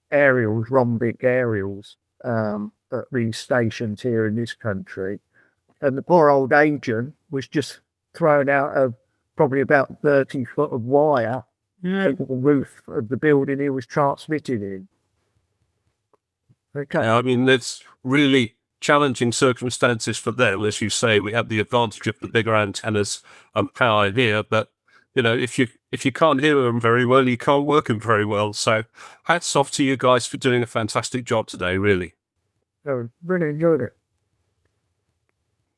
aerials, rhombic aerials. At these stations here in this country, and the poor old agent was just thrown out of probably about 30 foot of wire into the roof of the building he was transmitting in. Okay. I mean, it's really challenging circumstances for them. As you say, we have the advantage of the bigger antennas and power here, but you know, if you can't hear them very well, you can't work them very well. So hats off to you guys for doing a fantastic job today, really. I really enjoyed it.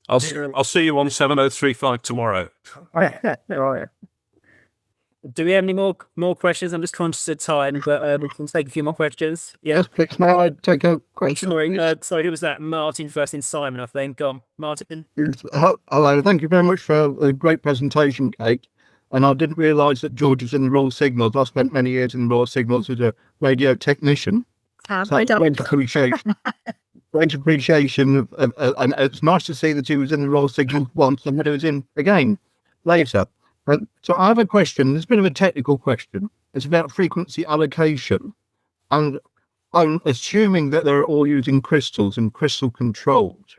I'll see you on 7035 tomorrow. Right. Do we have any more questions? I'm just conscious of time, but we can take a few more questions. Yeah. Yes, please. May I take a question? Sorry, who was that? Martin first, in Simon, I think. Go on, Martin. Hello, thank you very much for a great presentation, Kate. And I didn't realise that George was in the Royal Signals. I spent many years in the Royal Signals as a radio technician. Great appreciation and it's nice to see that he was in the Royal Signals once and that he was in again later. So I have a question. It's a bit of a technical question. It's about frequency allocation. And I'm assuming that they're all using crystals and crystal controls.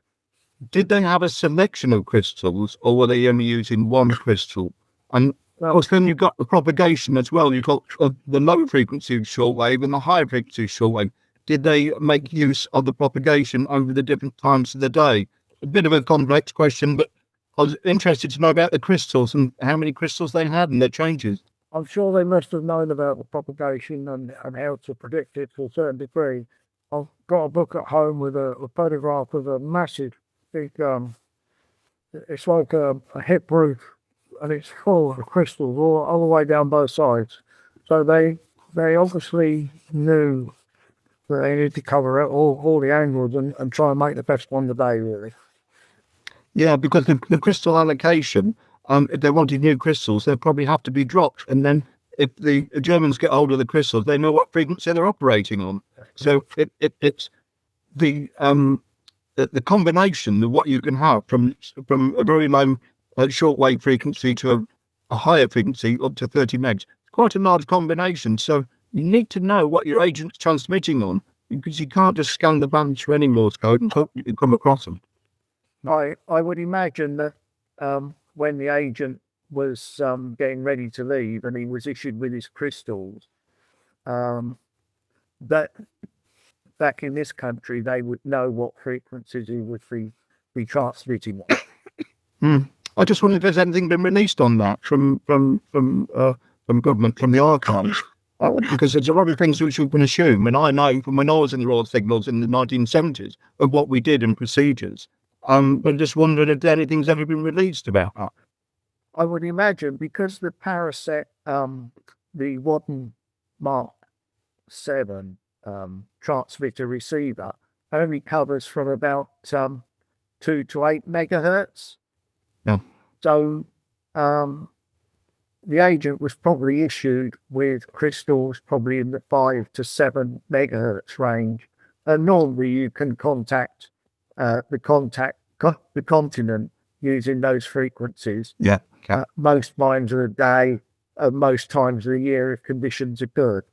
did they have a selection of crystals, or were they only using one crystal? And then you've got the propagation as well. You've got the low frequency shortwave and the high frequency shortwave. Did they make use of the propagation over the different times of the day? A bit of a complex question, but I was interested to know about the crystals and how many crystals they had and their changes. I'm sure they must have known about the propagation and how to predict it to a certain degree. I've got a book at home with a photograph of a massive, big, it's like a hip roof, and it's full of crystals all the way down both sides. So they obviously knew that they needed to cover it, all the angles and try and make the best one today, really. Yeah, because the crystal allocation, if they wanted new crystals, they'd probably have to be dropped. And then if the Germans get hold of the crystals, they know what frequency they're operating on. So it's the combination of what you can have from a very low shortwave frequency to a higher frequency up to 30 megs. It's quite a large combination. So you need to know what your agent's transmitting on, because you can't just scan the bands for any Morse code and hope you come across them. I would imagine that when the agent was getting ready to leave and he was issued with his crystals, that back in this country they would know what frequencies he would be transmitting on. I just wonder if there's anything been released on that from government, from the archives. Because there's a lot of things which we can assume, and I know from when I was in the Royal Signals in the 1970s of what we did and procedures. But just wondering if anything's ever been released about that. I would imagine, because the Paraset, the WWII Mark 7 transmitter receiver only covers from about 2 to 8 megahertz. Yeah. So the agent was probably issued with crystals probably in the 5 to 7 megahertz range, and normally you can contact the continent using those frequencies. Yeah. Most times of the day, most times of the year, if conditions are good.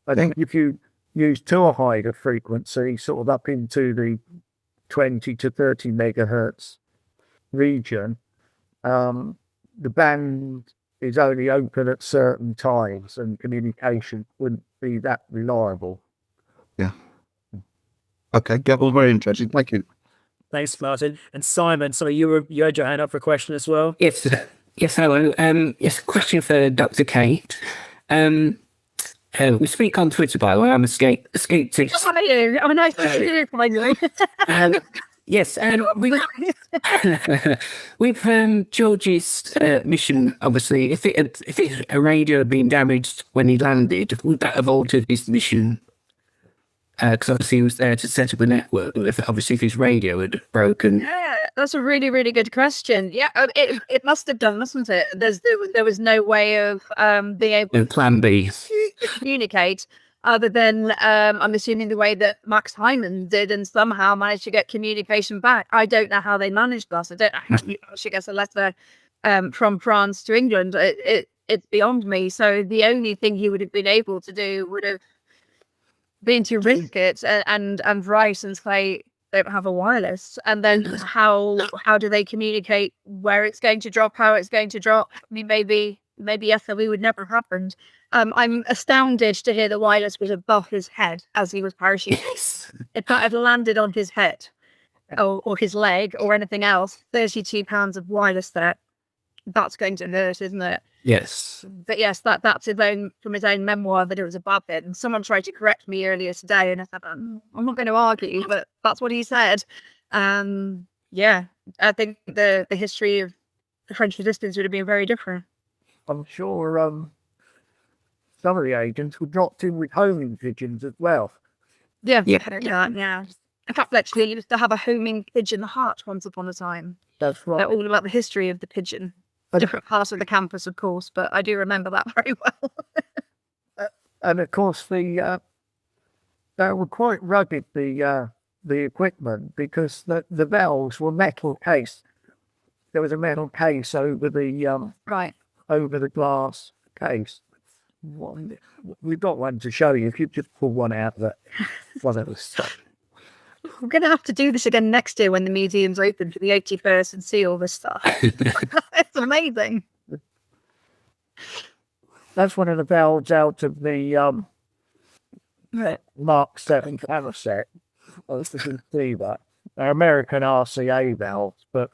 I think if you use too high a frequency, sort of up into the 20 to 30 megahertz region, the band is only open at certain times, and communication wouldn't be that reliable. Yeah. Okay, well, very interesting. Thank you. Thanks, Martin. And Simon, sorry, you had your hand up for a question as well? Yes, hello. Yes, a question for Dr. Kate. We speak on Twitter, by the way. I'm a skatist. How are you? I'm a nice to see you, finally. Yes, and with George's mission, obviously, if a radio had been damaged when he landed, would that have altered his mission? Because obviously he was there to set up a network. If his radio had broken. Yeah, that's a really, really good question. Yeah, it must have done, mustn't it? There was no way of being able No plan B. to communicate other than I'm assuming the way that Max Hyman did, and somehow managed to get communication back. I don't know how they managed that. I don't know how she gets a letter from France to England. It's beyond me. So the only thing he would have been able to do would have been to risk it and write and say, don't have a wireless. And then how do they communicate where it's going to drop, how it's going to drop? I mean, maybe SOE would never have happened. I'm astounded to hear the wireless was above his head as he was parachuting. Yes. If that had landed on his head or his leg or anything else, 32 pounds of wireless there, that's going to hurt, isn't it? Yes. But yes, that's from his own memoir that it was above it. And someone tried to correct me earlier today, and I said, I'm not going to argue, but that's what he said. Yeah, I think the history of the French resistance would have been very different. I'm sure some of the agents were dropped in with homing pigeons as well. Yeah. Yeah. In fact, actually, you used to have a homing pigeon heart once upon a time. That's right. They're all about the history of the pigeon. Different parts of the campus, of course, but I do remember that very well. And of course, they were quite rugged, the equipment, because the valves were metal case. There was a metal case over the Right. over the glass case. We've got one to show you. If you just pull one out of one of the stuff. we're going to have to do this again next year when the museum's open for the 81st and see all this stuff. It's amazing. That's one of the valves out of the Mark 7 camera set. Well, this is see that. They're American RCA valves, but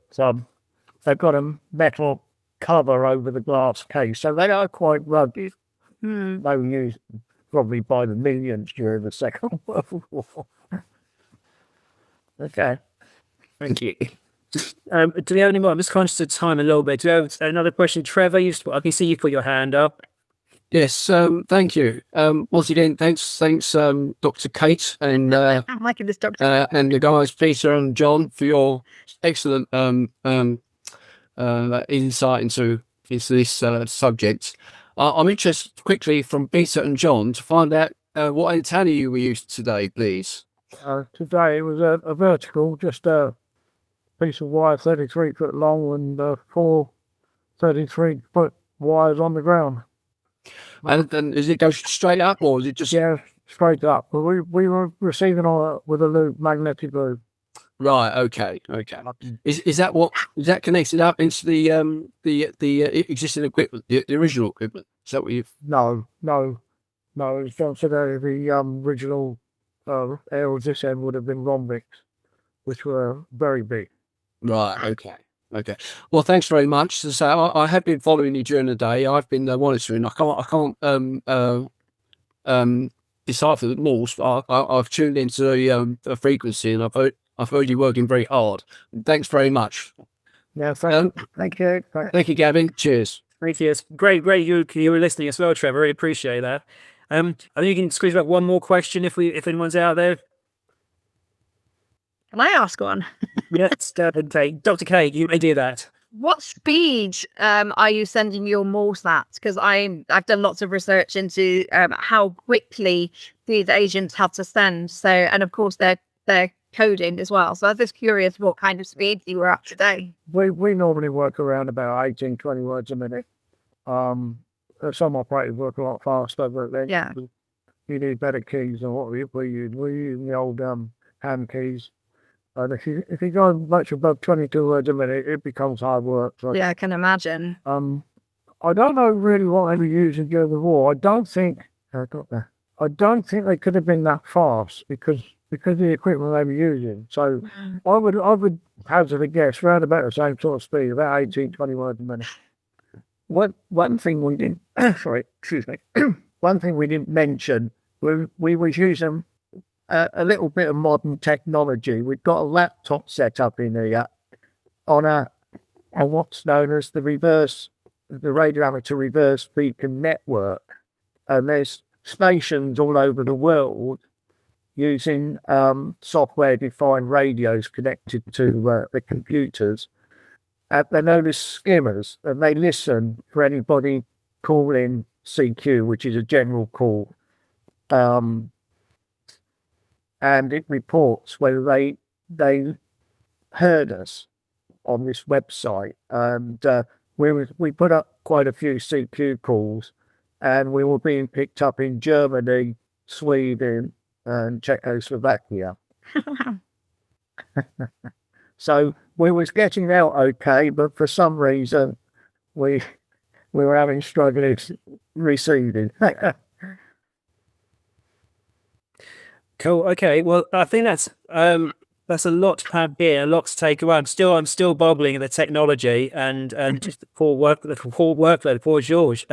they've got a metal cover over the glass case, so they are quite rugged. They were used probably by the millions during the Second World War. Okay. Thank you. Do we have any more? I'm just conscious of time a little bit. Do we have another question? Trevor, I can see you put your hand up. Yes, thank you. Once again, thanks, Dr. Kate and I'm liking this, Doctor. and the guys, Peter and John, for your excellent insight into this subject. I'm interested quickly from Peter and John to find out what antenna you were used today, please. Today it was a vertical, just a piece of wire 33 foot long and 4 33-foot wires on the ground. And does it go straight up, or is it just straight up? But we were receiving with a loop, magnetic loop. right? Okay. Is that connected up into the existing equipment, the original equipment? Is that what you've? No. It's considered the original arrows this end would have been rhombics, which were very big. Right. Okay. Well, thanks very much. So I have been following you during the day. I've been monitoring. I can't decipher the Morse. I've tuned into the frequency, and I've heard you working very hard. Thanks very much. Yeah, thank you. Thank you, Gavin. Cheers. Thank you. It's great you were listening as well, Trevor. Really appreciate that. I think you can squeeze about one more question if anyone's out there. Can I ask one? Yes, Dr. K, you may do that. What speed are you sending your Morse at? Because I've done lots of research into how quickly these agents have to send. So, and of course they're coding as well. So I was just curious what kind of speed you were at today. We normally work around about 18, 20 words a minute. Some operators work a lot faster, but then you need better keys than what we use. We use the old hand keys. And if you go much above 22 words a minute, it becomes hard work. So, yeah, I can imagine. I don't know really what they were using during the war. I don't think they could have been that fast because of the equipment they were using. So I would hazard a guess around about the same sort of speed, about 18, 20 words a minute. One thing we didn't one thing we didn't mention, we was using a little bit of modern technology. We've got a laptop set up in here on what's known as the radio amateur reverse beacon network. And there's stations all over the world using software-defined radios connected to the computers. They're known as skimmers, and they listen for anybody calling CQ, which is a general call. And it reports whether they heard us on this website. And we put up quite a few CQ calls, and we were being picked up in Germany, Sweden, and Czechoslovakia. So we was getting out okay, but for some reason we were having struggles receiving. Cool. Okay. Well, I think that's a lot to have here, a lot to take away. I'm still bobbling at the technology and just the poor workload, poor Georges.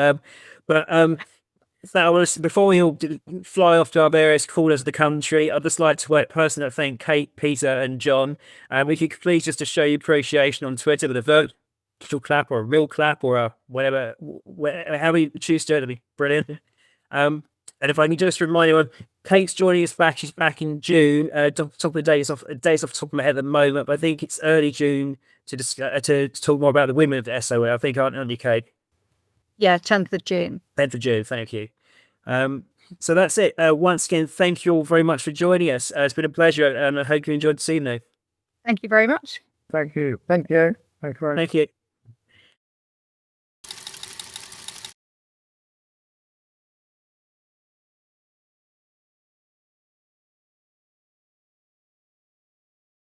Before we all fly off to our various corners of the country, I'd just like to personally thank Kate, Peter, and John. If you could please just to show your appreciation on Twitter with a virtual clap or a real clap or a whatever, however you choose to do it, it'd be brilliant. And if I can just remind you, Kate's joining us back. She's back in June. Top of the days off the top of my head at the moment, but I think it's early June to talk more about the women of the SOE. I think, aren't you, Kate? Yeah, 10th of June. 10th of June, thank you. So that's it. Once again, thank you all very much for joining us. It's been a pleasure, and I hope you enjoyed this evening. Thank you very much. Thank you. Thank you. Thank you very much. Thank you.